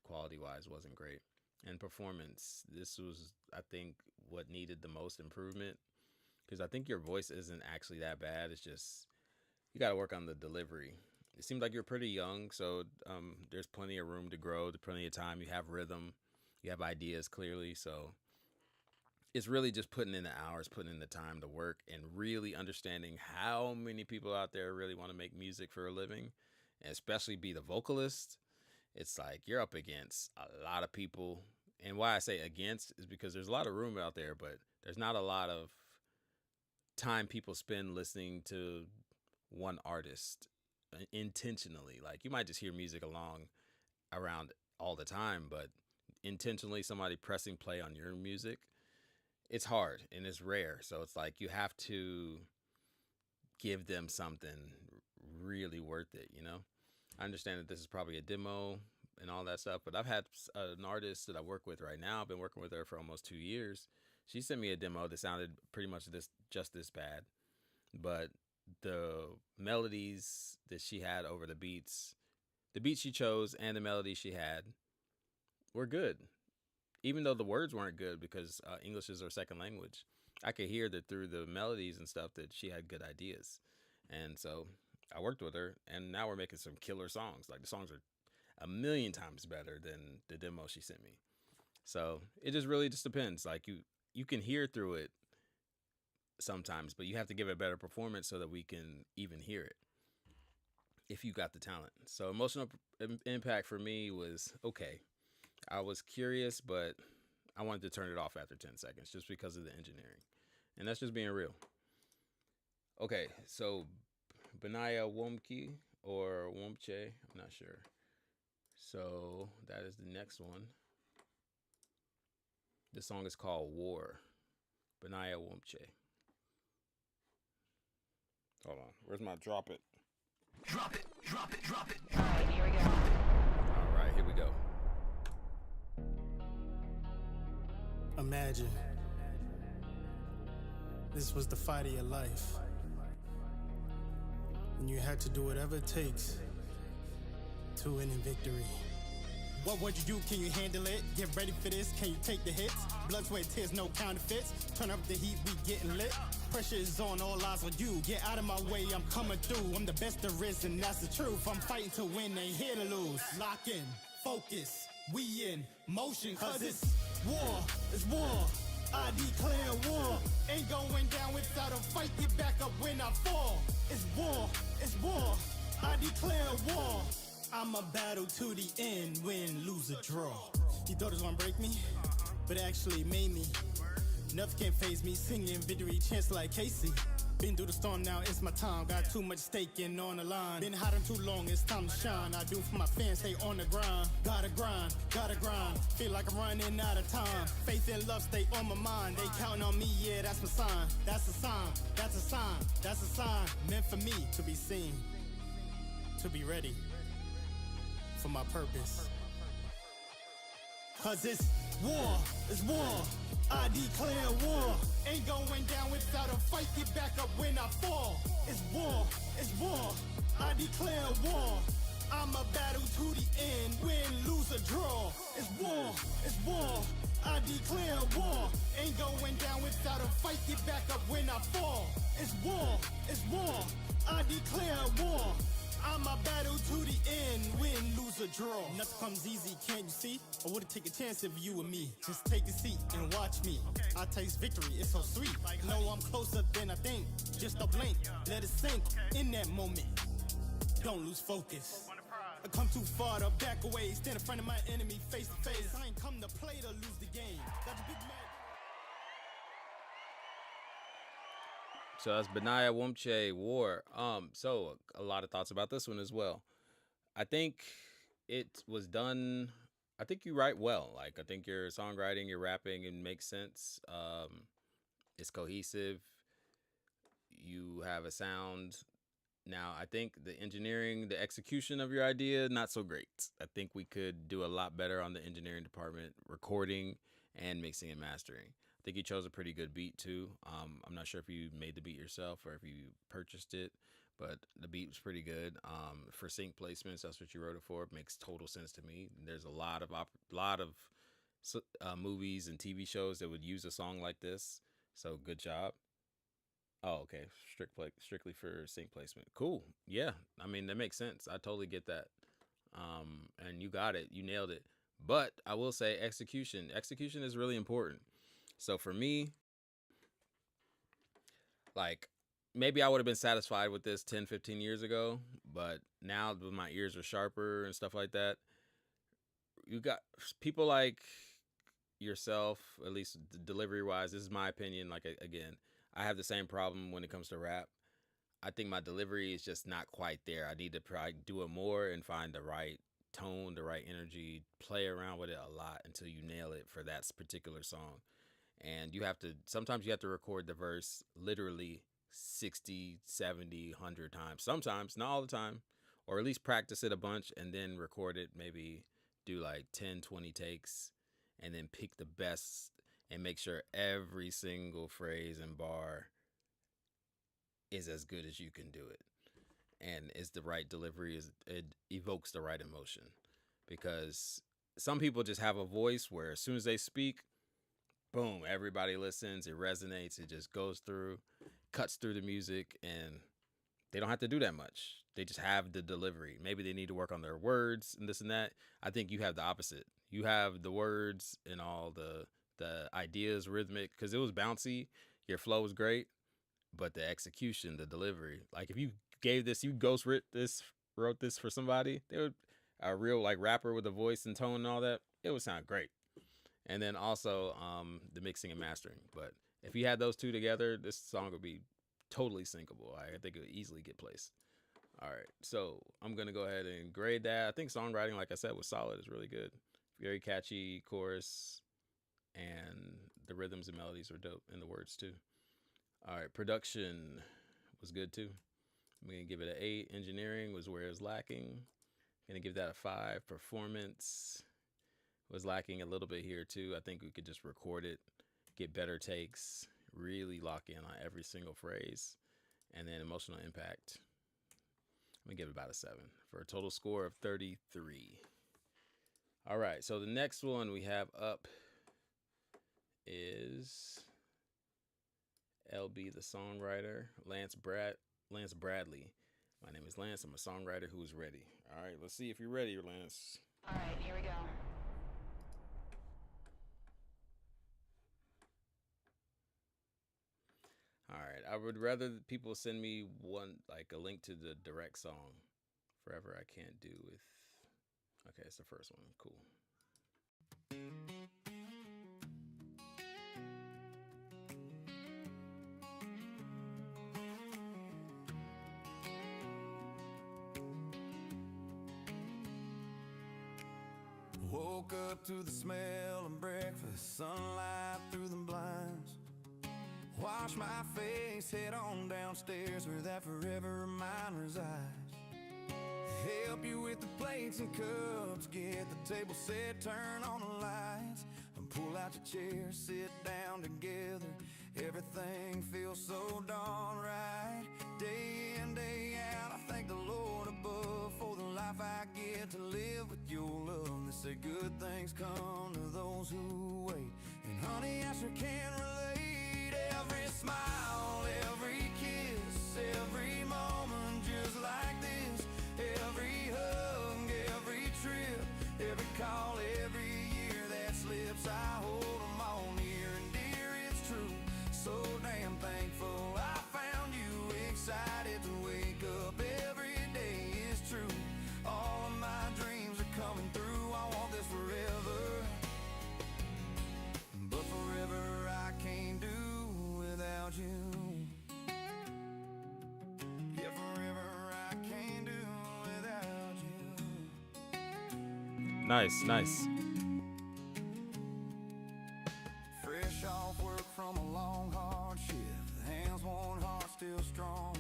quality wise wasn't great. And performance, this was, I think, what needed the most improvement, because I think your voice isn't actually that bad. It's just you got to work on the delivery. It seemed like you're pretty young, so there's plenty of room to grow, there's plenty of time. You have rhythm, you have ideas clearly, so it's really just putting in the hours, putting in the time to work, and really understanding how many people out there really want to make music for a living, and especially be the vocalist. It's like you're up against a lot of people. And why I say against is because there's a lot of room out there, but there's not a lot of time people spend listening to one artist intentionally. Like, you might just hear music around all the time, but intentionally somebody pressing play on your music, it's hard and it's rare. So it's like you have to give them something really worth it, you know? I understand that this is probably a demo and all that stuff, but I've had an artist that I work with right now. I've been working with her for almost 2 years. She sent me a demo that sounded pretty much just this bad, but the melodies that she had over the beats she chose and the melodies she had were good. Even though the words weren't good, because English is her second language, I could hear that through the melodies and stuff that she had good ideas. And so I worked with her, and now we're making some killer songs. Like, the songs are a million times better than the demo she sent me. So it just really just depends. Like, you can hear through it sometimes, but you have to give it a better performance so that we can even hear it if you got the talent. So emotional impact for me was okay. I was curious, but I wanted to turn it off after 10 seconds just because of the engineering. And that's just being real. Okay, so Benaya Womke or Womche, I'm not sure. So that is the next one. The song is called War. Benaya Womche. Hold on. Where's my drop it? Drop it, drop it, drop it. All right, here we go. All right, here we go. Imagine this was the fight of your life, and you had to do whatever it takes to win in victory. What would you do? Can you handle it? Get ready for this. Can you take the hits? Blood, sweat, tears, no counterfeits. Turn up the heat, we getting lit. pressure is on, all eyes on you. Get out of my way, I'm coming through. I'm the best there is, and that's the truth. I'm fighting to win, ain't here to lose. Lock in, focus, we in motion, cause it's war, it's war. I declare war. Ain't going down without a fight. Get back up when I fall. It's war, it's war. I declare war. I'm a battle to the end, win, lose, or draw. You thought it was gonna break me, but it actually made me. Nothing can phase me, singing victory chants like Casey. Been through the storm, now it's my time. Got too much staking on the line. Been hiding too long, it's time to shine. I do for my fans, stay on the grind. Gotta grind, gotta grind. Feel like I'm running out of time. Faith and love stay on my mind. They counting on me, yeah, that's my sign. That's a sign, that's a sign, that's a sign. Meant for me to be seen, to be ready for my purpose. Cause it's war, it's war. I declare war. Ain't going down without a fight. Get back up when I fall. It's war, it's war. I declare war. I'm a battle to the end, win, lose, or draw. It's war, it's war. I declare war. Ain't going down without a fight. Get back up when I fall. It's war, it's war. I declare war. I'm a battle to the end, win, lose, or draw. Nothing comes easy, can't you see? I wouldn't take a chance if you and me. Just take a seat and watch me. I taste victory, it's so sweet. Know I'm closer than I think. Just a blink, let it sink in that moment. Don't lose focus. I come too far to back away. Stand in front of my enemy face to face. I ain't come to play to lose the game. That's a big man. So that's Benaya Wumche War. So a lot of thoughts about this one as well. I think it was done. I think you write well. Like I think your songwriting, your rapping, it makes sense. It's cohesive. You have a sound. Now I think the engineering, the execution of your idea, not so great. I think we could do a lot better on the engineering department, recording and mixing and mastering. I think you chose a pretty good beat too. I'm not sure if you made the beat yourself or if you purchased it, but the beat was pretty good. For sync placements, that's what you wrote it for. It makes total sense to me. There's a lot of movies and TV shows that would use a song like this. So good job. Oh, okay. Strictly for sync placement. Cool. Yeah. I mean, that makes sense. I totally get that. And you got it. You nailed it. But I will say execution. Execution is really important. So for me, like maybe I would have been satisfied with this 10, 15 years ago, but now that my ears are sharper and stuff like that, you got people like yourself, at least delivery wise, this is my opinion. Like, again, I have the same problem when it comes to rap. I think my delivery is just not quite there. I need to probably do it more and find the right tone, the right energy, play around with it a lot until you nail it for that particular song. And sometimes you have to record the verse literally 60, 70, 100 times. Sometimes, not all the time, or at least practice it a bunch and then record it, maybe do like 10, 20 takes and then pick the best and make sure every single phrase and bar is as good as you can do it. And is the right delivery, it evokes the right emotion. Because some people just have a voice where as soon as they speak, boom, everybody listens, it resonates, it just goes through, cuts through the music, and they don't have to do that much. They just have the delivery. Maybe they need to work on their words and this and that. I think you have the opposite. You have the words and all the ideas, rhythmic, because it was bouncy, your flow was great, but the execution, the delivery, like if you wrote this for somebody, they would, a real like rapper with a voice and tone and all that, it would sound great. And then also the mixing and mastering. But if you had those two together, this song would be totally syncable. I think it would easily get placed. All right, so I'm going to go ahead and grade that. I think songwriting, like I said, was solid. It's really good. Very catchy chorus, and the rhythms and melodies were dope, and the words too. All right, production was good too. I'm going to give it an 8. Engineering was where it was lacking. I'm going to give that a 5. Performance was lacking a little bit here too. I think we could just record it, get better takes, really lock in on every single phrase. And then emotional impact, I'm gonna give it about a 7 for a total score of 33. All right, so the next one we have up is LB, the songwriter. Lance Bradley. My name is Lance. I'm a songwriter who is ready. All right, let's see if you're ready, Lance. All right, here we go. All right, I would rather people send me one like a link to the direct song. Forever I can't do with. Okay, it's the first one. Cool. Woke up to the smell of breakfast, sunlight through the blinds. Wash my face, head on downstairs where that forever reminder resides. Help you with the plates and cups, get the table set, turn on the lights, and pull out your chair, sit down together. Everything feels so darn right. Day in, day out, I thank the Lord above for the life I get to live with your love. They say good things come to those who wait, and honey, I sure can relate. Every smile, every kiss, every moment just like this. Every hug, every trip, every call, every year that slips, I hold them all near and dear, it's true. So damn thankful I found you, excited to wake up every day, it's true. All of my dreams are coming through, I want this forever. But forever I can't do without you. Yeah, forever I can't do without you. Nice. Fresh off work from a long hard shift, hands worn, heart still strong.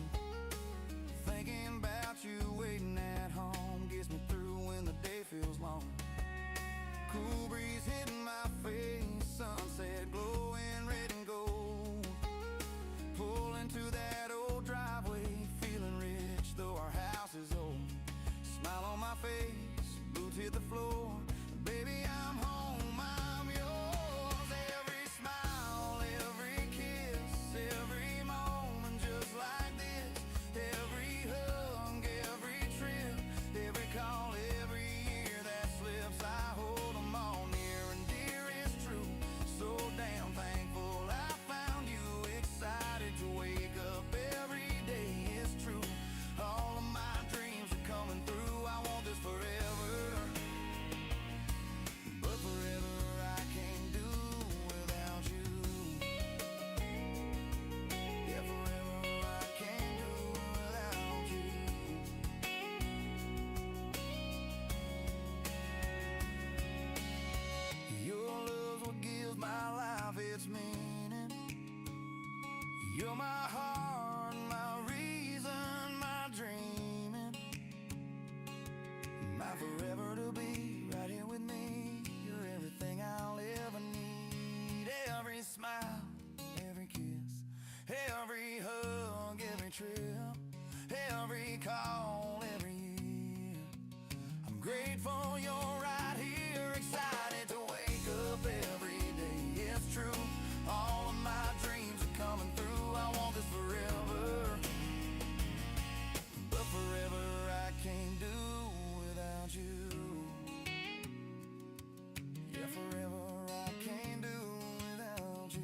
Thinking about you waiting at home gets me through when the day feels long. Cool breeze hitting my face, sunset glowing red and gold. Pull into that old driveway, feeling rich though our house is old. Smile on my face, boots hit the floor. Baby, I'm home, I'm yours. Every smile, every kiss, every moment just like this. Every hug, every trip, every call, every year that slips, I hold them all near and dear, it's true. So damn thankful I found you, excited to wake up every day, it's true. All of my dreams are coming through, I want this forever. But forever I can't do without you. Yeah, forever I can't do without you. Your love's what gives my life its meaning. You're my heart, my reason, my dreaming. My forever to be right here with me. You're everything I'll ever need. Every smile, every kiss, every hug, every trip, every call, every year. I'm grateful you're right here, excited to wake up every day. It's true, all of my dreams are coming through. I want this forever. But forever I can't do without you. Yeah, forever I can't do without you.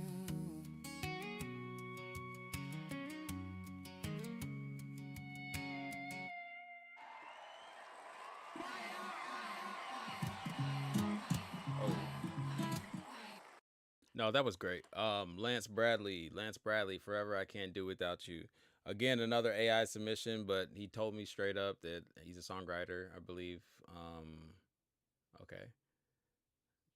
No, that was great. Lance Bradley, Forever I Can't Do Without You. Again, another AI submission, but he told me straight up that he's a songwriter, I believe. Okay.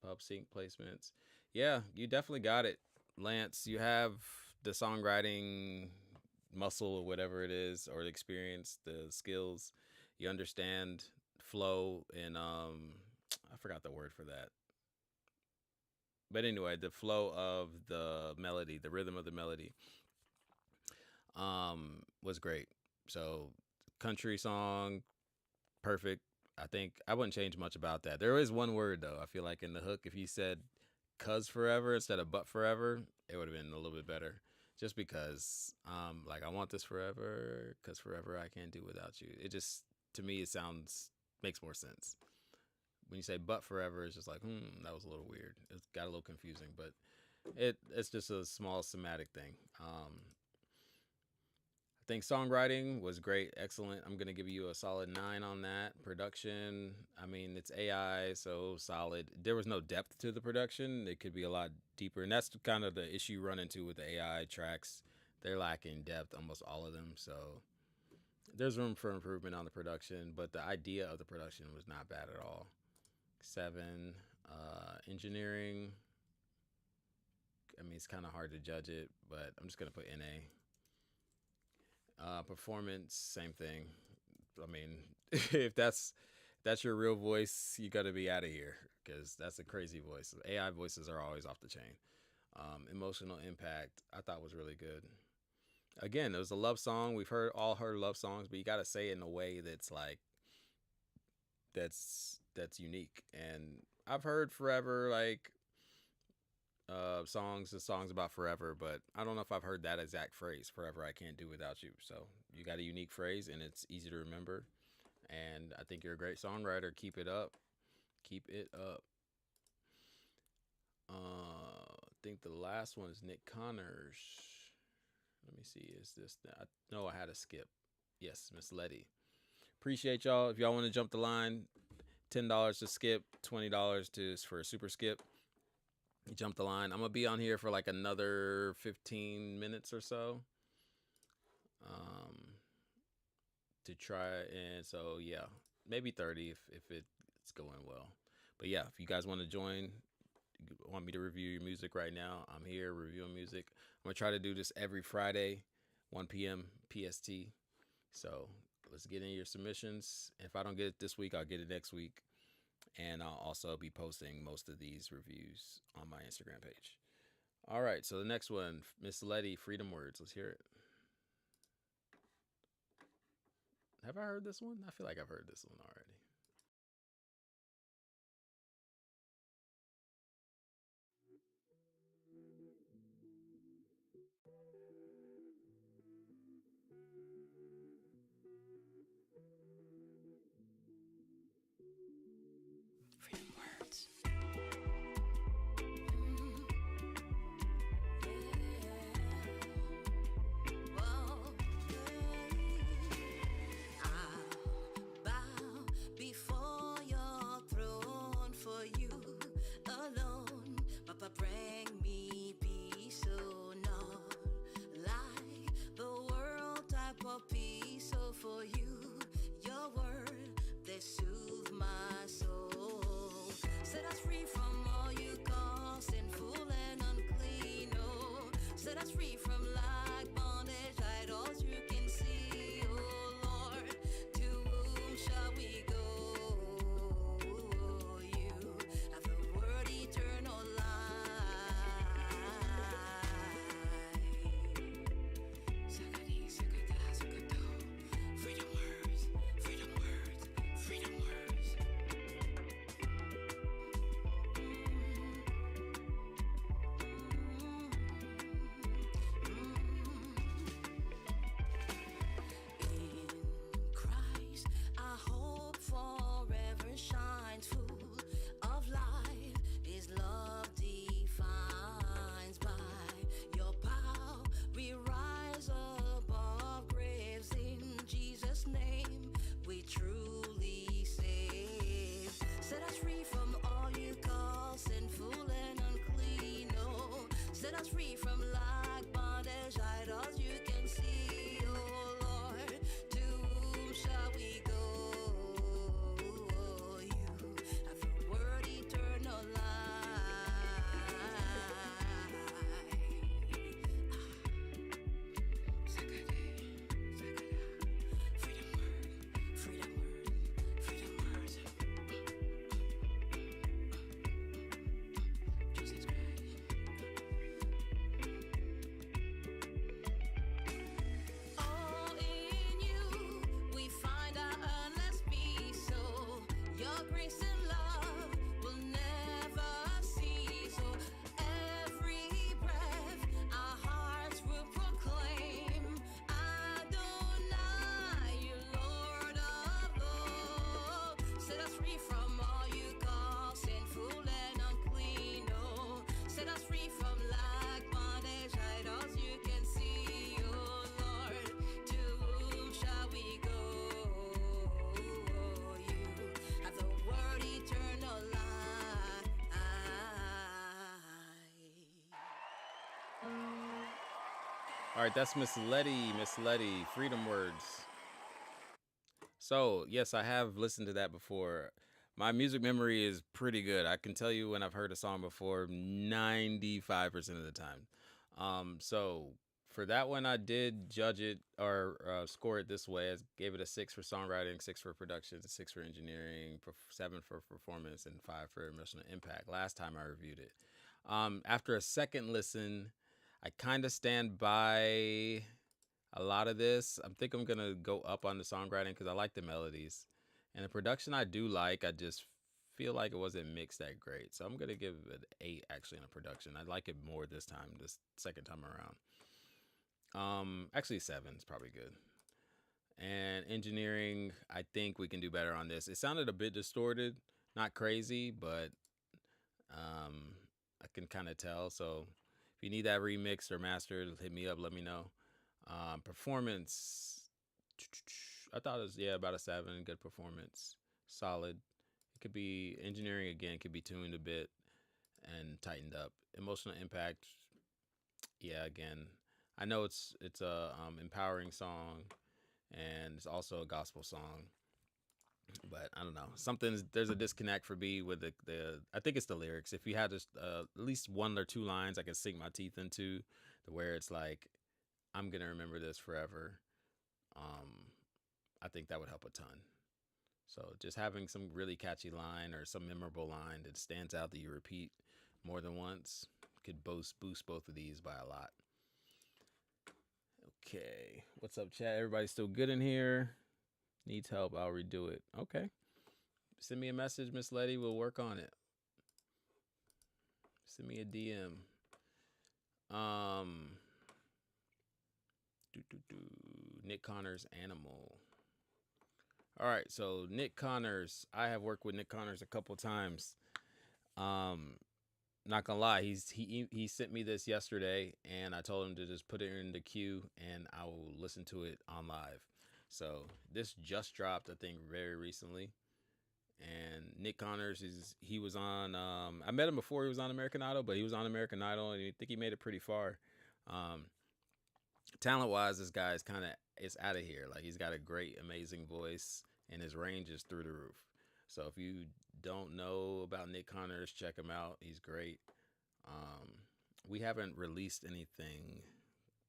Pub sync placements. Yeah, you definitely got it, Lance. You have the songwriting muscle or whatever it is, or the experience, the skills. You understand flow and I forgot the word for that. But anyway, the flow of the melody, the rhythm of the melody, was great. So country song, perfect. I think I wouldn't change much about that. There is one word though. I feel like in the hook, if you said "cuz forever" instead of "but forever," it would have been a little bit better. just because like I want this forever because forever I can't do without you. It just to me it sounds makes more sense. When you say but forever, it's just like that was a little weird. It got a little confusing, but it's just a small somatic thing. I think songwriting was great, excellent. I'm gonna give you a solid 9 on that. Production, I mean, it's AI, so solid. There was no depth to the production. It could be a lot deeper, and that's kind of the issue you run into with the AI tracks. They're lacking depth, almost all of them. So there's room for improvement on the production, but the idea of the production was not bad at all. 7, engineering. I mean, it's kind of hard to judge it, but I'm just gonna put NA. Performance, same thing. I mean, if that's your real voice, you got to be out of here because that's a crazy voice. AI voices are always off the chain. Emotional impact, I thought was really good. Again, it was a love song. We've all heard love songs, but you got to say it in a way that's like that's unique. And I've heard forever like songs about forever, but I don't know if I've heard that exact phrase, forever I can't do without you. So you got a unique phrase and it's easy to remember. And I think you're a great songwriter. Keep it up. Keep it up. I think the last one is Nick Connors. Let me see. Is this that? No, I had a skip. Yes, Miss Letty. Appreciate y'all. If y'all want to jump the line, $10 to skip, $20 for a super skip. Jump the line. I'm gonna be on here for like another 15 minutes or so to try, and so yeah, maybe 30 if it's going well. But yeah, if you guys want to join, want me to review your music right now, I'm here reviewing music. I'm gonna try to do this every Friday, 1 p.m. PST. So let's get in your submissions. If I don't get it this week, I'll get it next week. And I'll also be posting most of these reviews on my Instagram page. All right, so the next one, Miss Letty, Freedom Words. Let's hear it. Have I heard this one? I feel like I've heard this one already. Freedom words. Bring me peace, so not like the world type of peace. So for you, your word, they soothe my soul. All right, that's Miss Letty. Miss Letty, Freedom Words. So, yes, I have listened to that before. My music memory is pretty good. I can tell you when I've heard a song before 95% of the time. So for that one, I did judge it or score it this way. I gave it a 6 for songwriting, 6 for production, 6 for engineering, 7 for performance, and 5 for emotional impact. Last time I reviewed it. After a second listen, I kind of stand by a lot of this. I think I'm going to go up on the songwriting because I like the melodies. And the production I do like. I just feel like it wasn't mixed that great. So I'm going to give it an 8 actually in the production. I like it more this time, this second time around. Actually 7 is probably good. And engineering, I think we can do better on this. It sounded a bit distorted, not crazy, but I can kind of tell. So if you need that remixed or mastered, hit me up, let me know. Performance, I thought it was about a 7. Good performance, solid. It could be engineering again, could be tuned a bit and tightened up. Emotional impact, again, I know it's a empowering song and it's also a gospel song, but I don't know, there's a disconnect for me with the I think it's the lyrics. If you had just at least 1 or 2 lines I could sink my teeth into, to where it's like, I'm gonna remember this forever. I think that would help a ton. So just having some really catchy line or some memorable line that stands out that you repeat more than once could boost both of these by a lot. Okay, what's up, chat? Everybody still good in here? Needs help? I'll redo it. Okay, send me a message, Miss Letty. We'll work on it. Send me a DM. Nick Connors, Animal. All right, so Nick Connors. I have worked with Nick Connors a couple times. Not gonna lie, he sent me this yesterday, and I told him to just put it in the queue, and I will listen to it on live. So this just dropped, I think, very recently. And Nick Connors he was on. I met him before he was on American Idol, but he was on American Idol, and I think he made it pretty far. Talent wise, this guy is out of here. Like, he's got a great, amazing voice, and his range is through the roof. So if you don't know about Nick Connors, check him out. He's great. We haven't released anything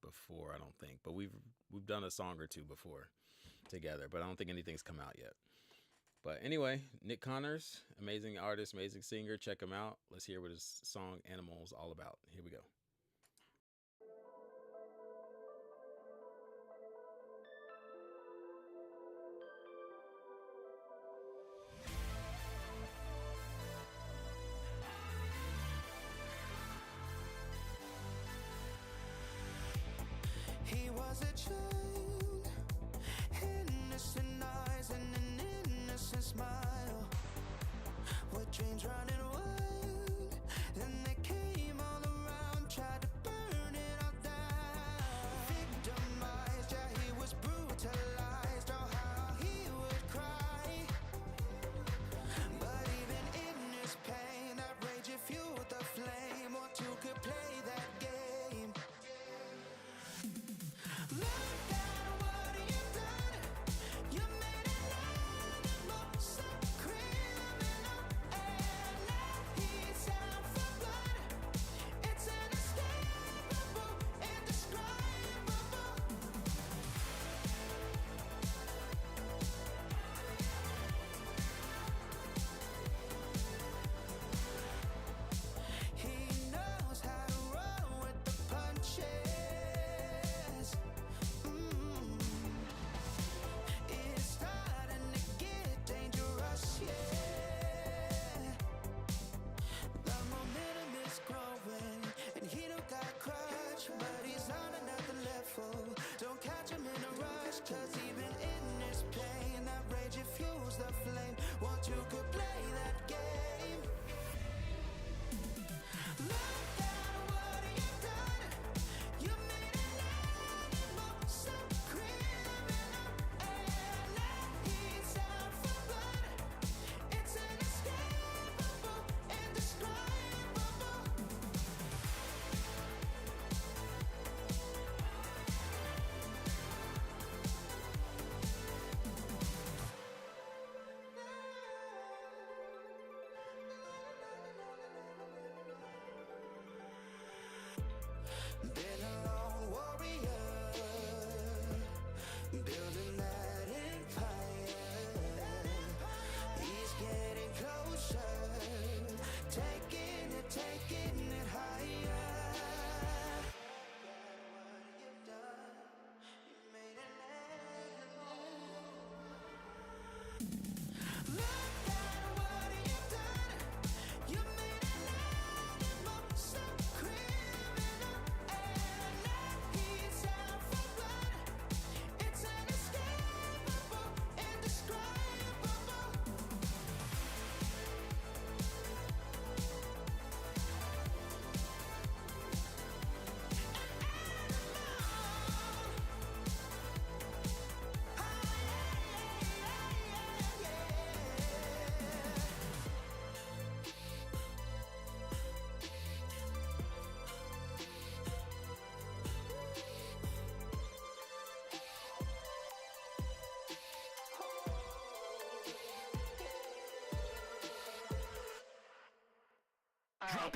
before, I don't think, but we've done a song or two before together, but I don't think anything's come out yet. But anyway, Nick Connors, amazing artist, amazing singer. Check him out. Let's hear what his song Animal is all about. Here we go. He was a child, innocent eyes and an innocent smile, with dreams running wild. Then they came all around, tried to burn it all down. Victimized, yeah, he was brutalized. Oh, how he would cry. But even in his pain, that rage it fueled the flame. Or two could play that game. Look at what you've done. You made an animal so criminal and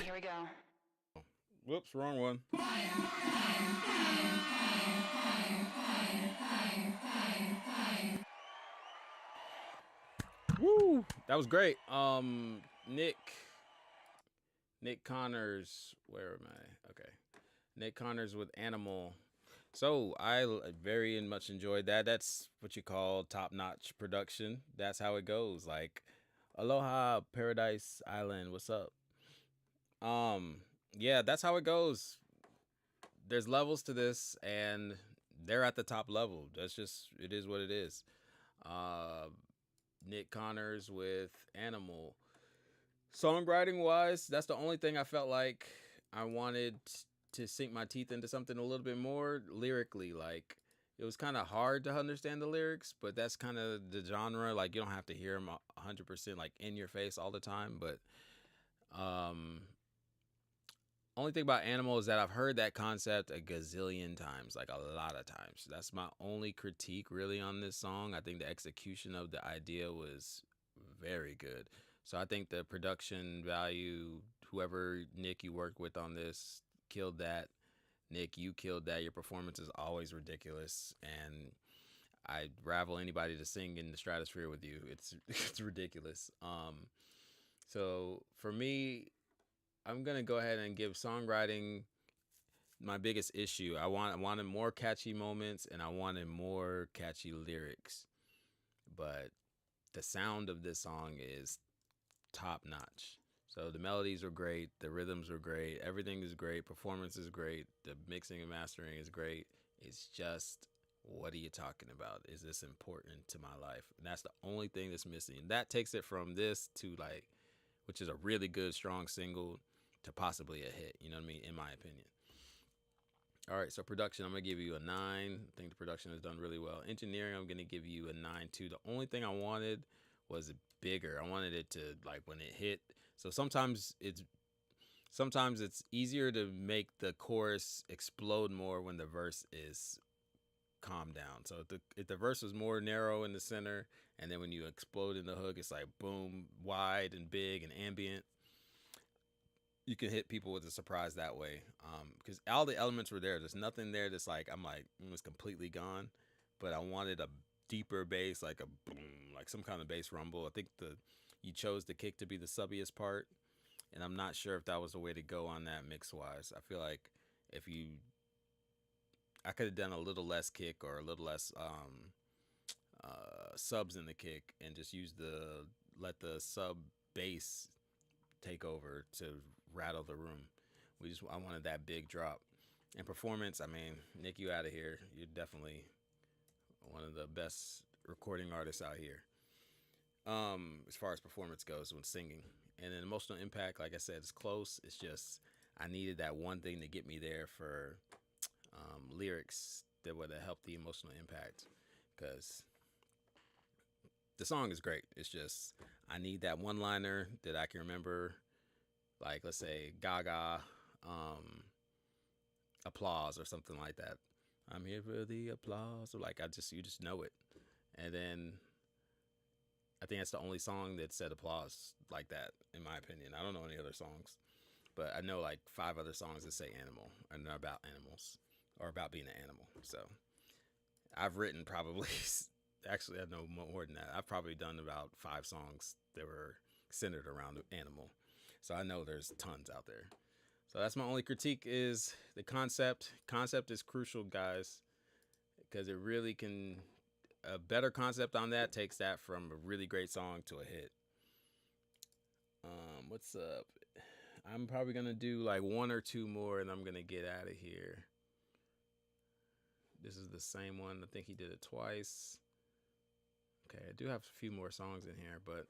Here we go. Whoops, wrong one. Woo! That was great. Nick Connors. Where am I? Okay. Nick Connors with Animal. So very much enjoyed that. That's what you call top-notch production. That's how it goes. Like, Aloha, Paradise Island. What's up? Yeah, that's how it goes. There's levels to this, and they're at the top level. That's just it is what it is. Uh, Nick Connors with Animal. Songwriting wise, that's the only thing I felt like I wanted to sink my teeth into something a little bit more lyrically. Like, it was kind of hard to understand the lyrics, but that's kind of the genre. Like, you don't have to hear them 100% like in your face all the time. But only thing about Animal is that I've heard that concept a gazillion times, like a lot of times. That's my only critique really on this song. I think the execution of the idea was very good. So I think the production value, whoever Nick you worked with on this, killed that. Nick, you killed that. Your performance is always ridiculous, and I'd ravel anybody to sing in the stratosphere with you. It's ridiculous. So for me, I'm gonna go ahead and give songwriting my biggest issue. I wanted more catchy moments, and I wanted more catchy lyrics, but the sound of this song is top notch. So the melodies are great, the rhythms are great, everything is great, performance is great, the mixing and mastering is great. It's just, what are you talking about? Is this important to my life? And that's the only thing that's missing. That takes it from this to, like, which is a really good, strong single, to possibly a hit. You know what I mean? In my opinion. All right, so production, I'm going to give you a 9. I think the production is done really well. Engineering, I'm going to give you a 9 too. The only thing I wanted was bigger. I wanted it to, like, when it hit. So sometimes it's easier to make the chorus explode more when the verse is calmed down. So if the verse was more narrow in the center, and then when you explode in the hook, it's like boom, wide and big and ambient. You can hit people with a surprise that way, because all the elements were there. There's nothing there that's like, I'm like, it was completely gone. But I wanted a deeper bass, like a boom, like some kind of bass rumble. I think you chose the kick to be the subbiest part, and I'm not sure if that was the way to go on that mix wise. I feel like I could have done a little less kick or a little less subs in the kick, and just let the sub bass take over to rattle the room. I wanted that big drop. And performance, I mean, Nick, you out of here. You're definitely one of the best recording artists out here, as far as performance goes when singing. And then emotional impact, like I said, it's close. It's just I needed that one thing to get me there for lyrics that would have helped the emotional impact, because the song is great. It's just I need that one liner that I can remember, like, let's say Gaga applause or something like that. I'm here for the applause, or like you just know it. And then I think that's the only song that said applause like that, in my opinion. I don't know any other songs, but I know like 5 other songs that say animal and they're about animals or about being an animal. So I've written probably, actually I know more than that. I've probably done about 5 songs that were centered around the animal. So I know there's tons out there. So that's my only critique, is the concept. Concept is crucial, guys, because it really can, a better concept on that takes that from a really great song to a hit. What's up? I'm probably going to do like 1 or 2 more, and I'm going to get out of here. This is the same one. I think he did it twice. Okay, I do have a few more songs in here, but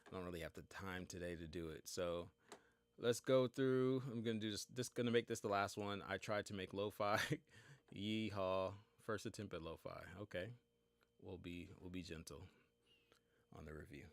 I don't really have the time today to do it. So let's go through. I'm going to do this. Going to make this the last one. I tried to make lo-fi. Yeehaw. First attempt at lo-fi. Okay. We'll be gentle on the review.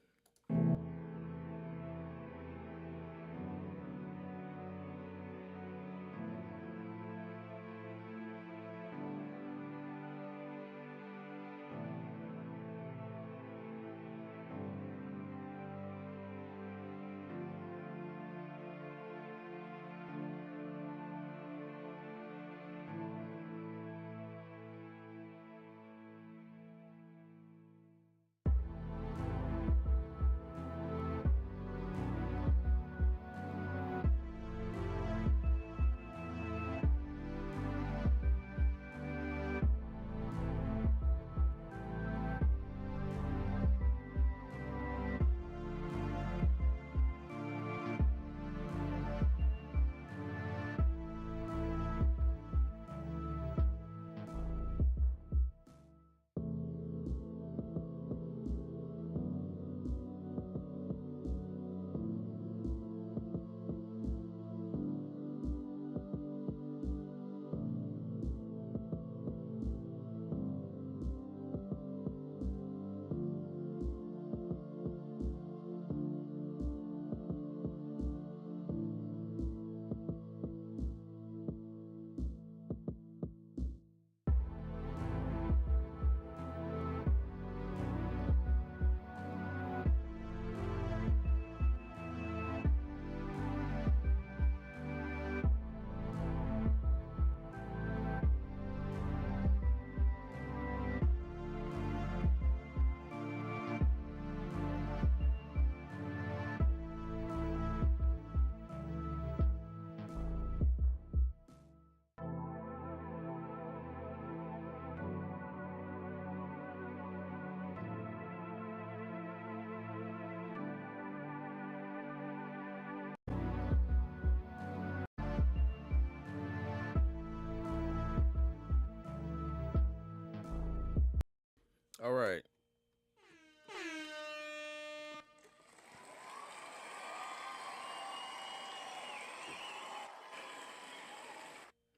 All right.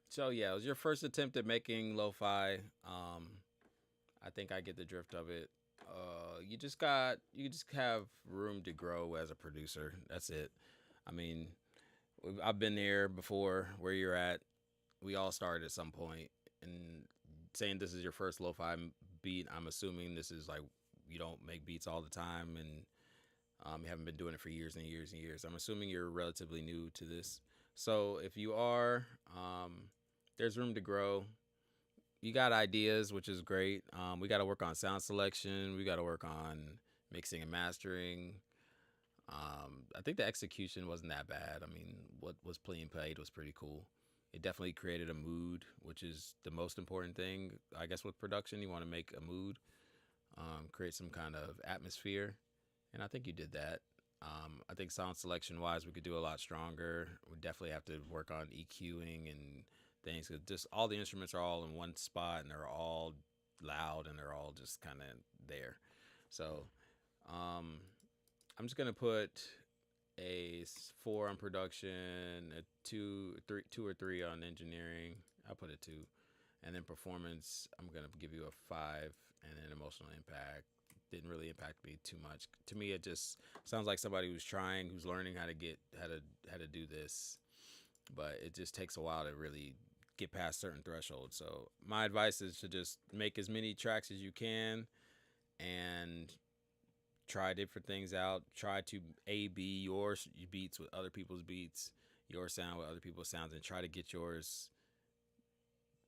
So yeah, it was your first attempt at making lo-fi. I think I get the drift of it. You just have room to grow as a producer. That's it. I mean, I've been there before where you're at. We all started at some point, and saying this is your first lo-fi beat, I'm assuming this is like you don't make beats all the time, and you haven't been doing it for years and years and years. I'm assuming you're relatively new to this. So if you are, there's room to grow. You got ideas, which is great. We got to work on sound selection. We got to work on mixing and mastering. I think the execution wasn't that bad. I mean, what was being played was pretty cool. It definitely created a mood, which is the most important thing. I guess with production, you want to make a mood, create some kind of atmosphere, and I think you did that. I think sound selection wise, we could do a lot stronger. We definitely have to work on EQing and things. 'Cause just all the instruments are all in one spot and they're all loud and they're all just kind of there. So I'm just gonna put a 4 on production, a 2 or 3 on engineering. I'll put a 2, and then performance. I'm gonna give you a 5, and then emotional impact didn't really impact me too much. To me, it just sounds like somebody who's trying, who's learning how to do this, but it just takes a while to really get past certain thresholds. So my advice is to just make as many tracks as you can and try different things out. Try to A/B your beats with other people's beats, your sound with other people's sounds, and try to get yours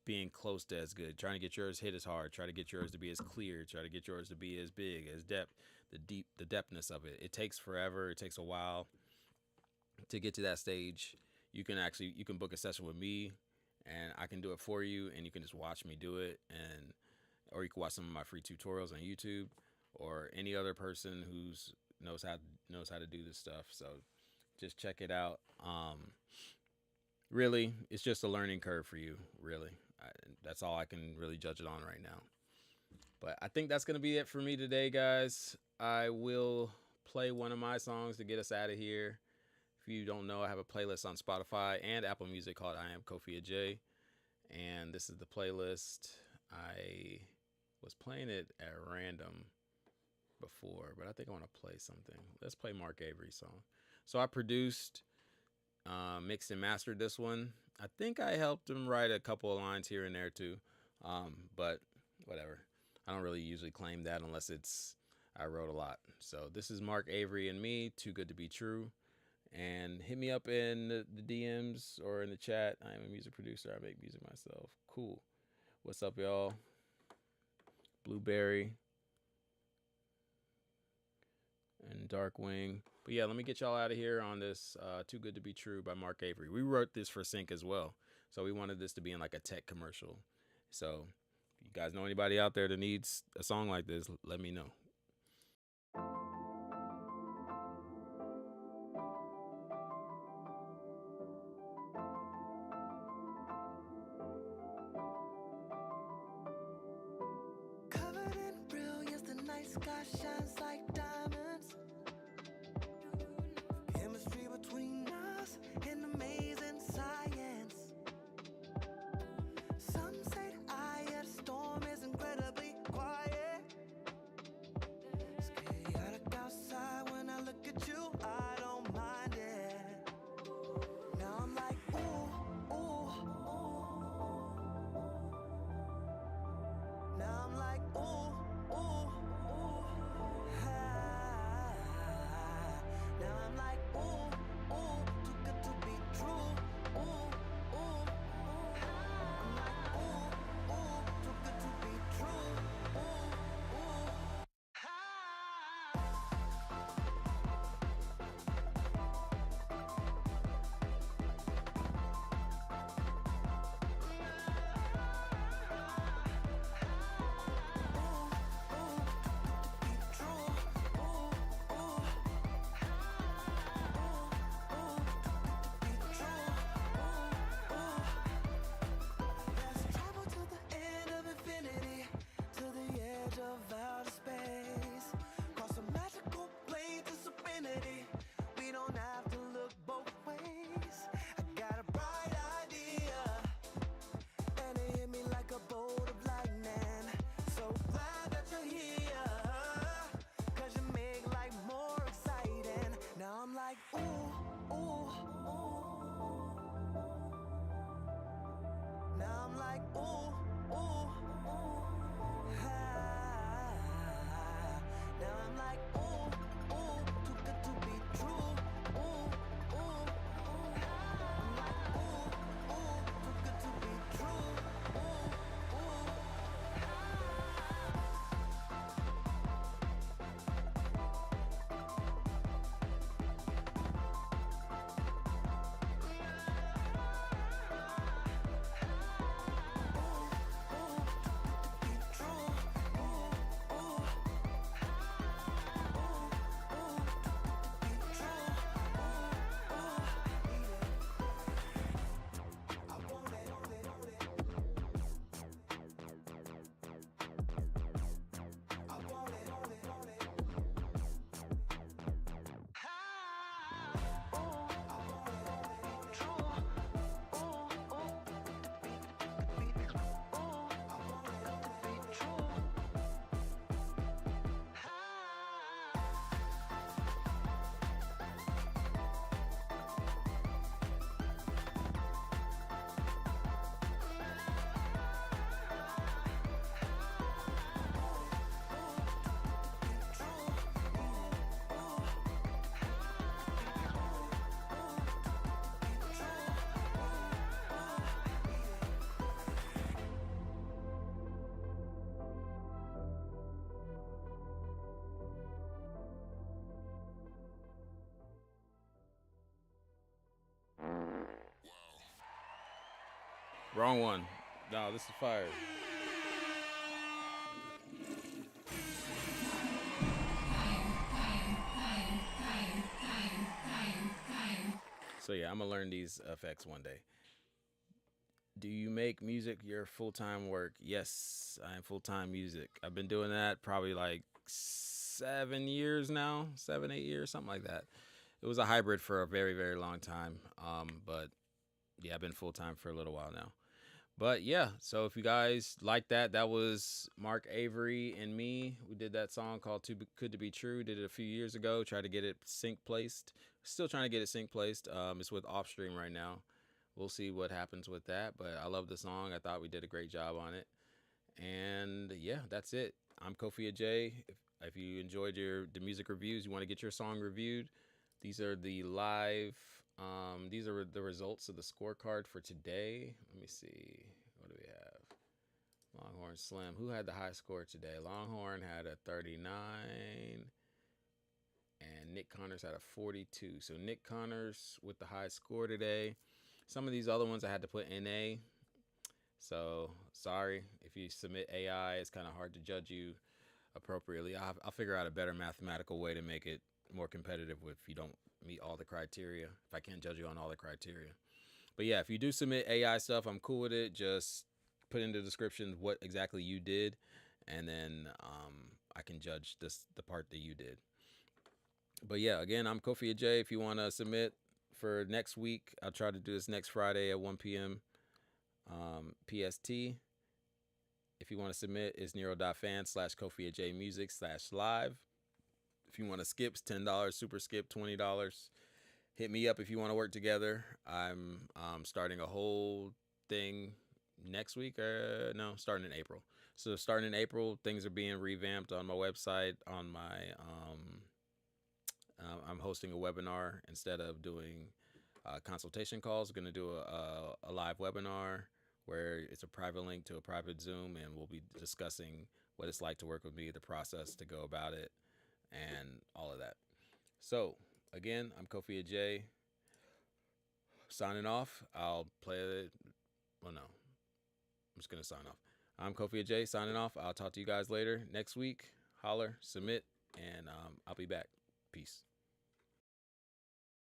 being close to as good. Trying to get yours hit as hard. Try to get yours to be as clear. Try to get yours to be as big, as depth. The depthness of it. It takes forever. It takes a while to get to that stage. You can book a session with me, and I can do it for you, and you can just watch me do it, or you can watch some of my free tutorials on YouTube, or any other person who's knows how to do this stuff. So just check it out. Really, it's just a learning curve for you. Really, that's all I can really judge it on right now. But I think that's gonna be it for me today, guys. I will play one of my songs to get us out of here. If you don't know, I have a playlist on Spotify and Apple Music called I Am Kofi Agyei, and this is the playlist. I was playing it at random before, but I think I want to play something. Let's play Mark Avery's song. So I produced, mixed and mastered this one. I think I helped him write a couple of lines here and there too, but whatever. I don't really usually claim that unless I wrote a lot. So this is Mark Avery and me, Too Good to Be True. And hit me up in the DMs or in the chat. I am a music producer. I make music myself. Cool. What's up, y'all? Blueberry and Darkwing. But yeah, let me get y'all out of here on this Too Good to Be True by Mark Avery. We wrote this for Sync as well. So we wanted this to be in like a tech commercial. So if you guys know anybody out there that needs a song like this, let me know. Covered in brilliance, the night sky shines like diamonds. Chemistry between us and amazing science. Some say the eye of the storm is incredibly quiet. It's chaotic outside. When I look at you, I don't mind it. Now I'm like, ooh, ooh, ooh. Now I'm like, ooh, ooh, ooh. Wrong one. No, this is fire. So yeah, I'm gonna learn these effects one day. Do you make music your full-time work? Yes, I am full-time music. I've been doing that probably like 7 years now, 7, 8 years, something like that. It was a hybrid for a very, very long time. But yeah, I've been full-time for a little while now. But yeah, so if you guys like that, that was Mark Avery and me. We did that song called "Too Good to Be True." Did it a few years ago. Tried to get it sync placed. Still trying to get it sync placed. It's with Offstream right now. We'll see what happens with that. But I love the song. I thought we did a great job on it. And yeah, that's it. I'm Kofi Agyei. If you enjoyed the music reviews, you want to get your song reviewed, these are the live. These are the results of the scorecard for today. Let me see. What do we have? Longhorn Slim. Who had the high score today? Longhorn had a 39, and Nick Connors had a 42. So Nick Connors with the high score today. Some of these other ones I had to put NA. So sorry if you submit AI. It's kind of hard to judge you appropriately. I'll figure out a better mathematical way to make it more competitive if you don't meet all the criteria. If I can't judge you on all the criteria. But yeah, if you do submit AI stuff, I'm cool with it. Just put in the description what exactly you did, and then I can judge the part that you did. But yeah, again, I'm Kofi Agyei. If you want to submit for next week, I'll try to do this next Friday at 1 p.m. PST. If you want to submit, it's Nero.fan/Kofi Agyei music/live. If you want to skip, it's $10. Super skip, $20. Hit me up if you want to work together. I'm starting a whole thing next week. No, starting in April. So starting in April, things are being revamped on my website. On my, I'm hosting a webinar instead of doing consultation calls. We're going to do a live webinar where it's a private link to a private Zoom, and we'll be discussing what it's like to work with me, the process to go about it, and all of that. So again, I'm Kofi Agyei. Signing off. I'll play it. Well, no, I'm just gonna sign off. I'm Kofi Agyei signing off. I'll talk to you guys later next week. Holler, submit, and I'll be back. Peace.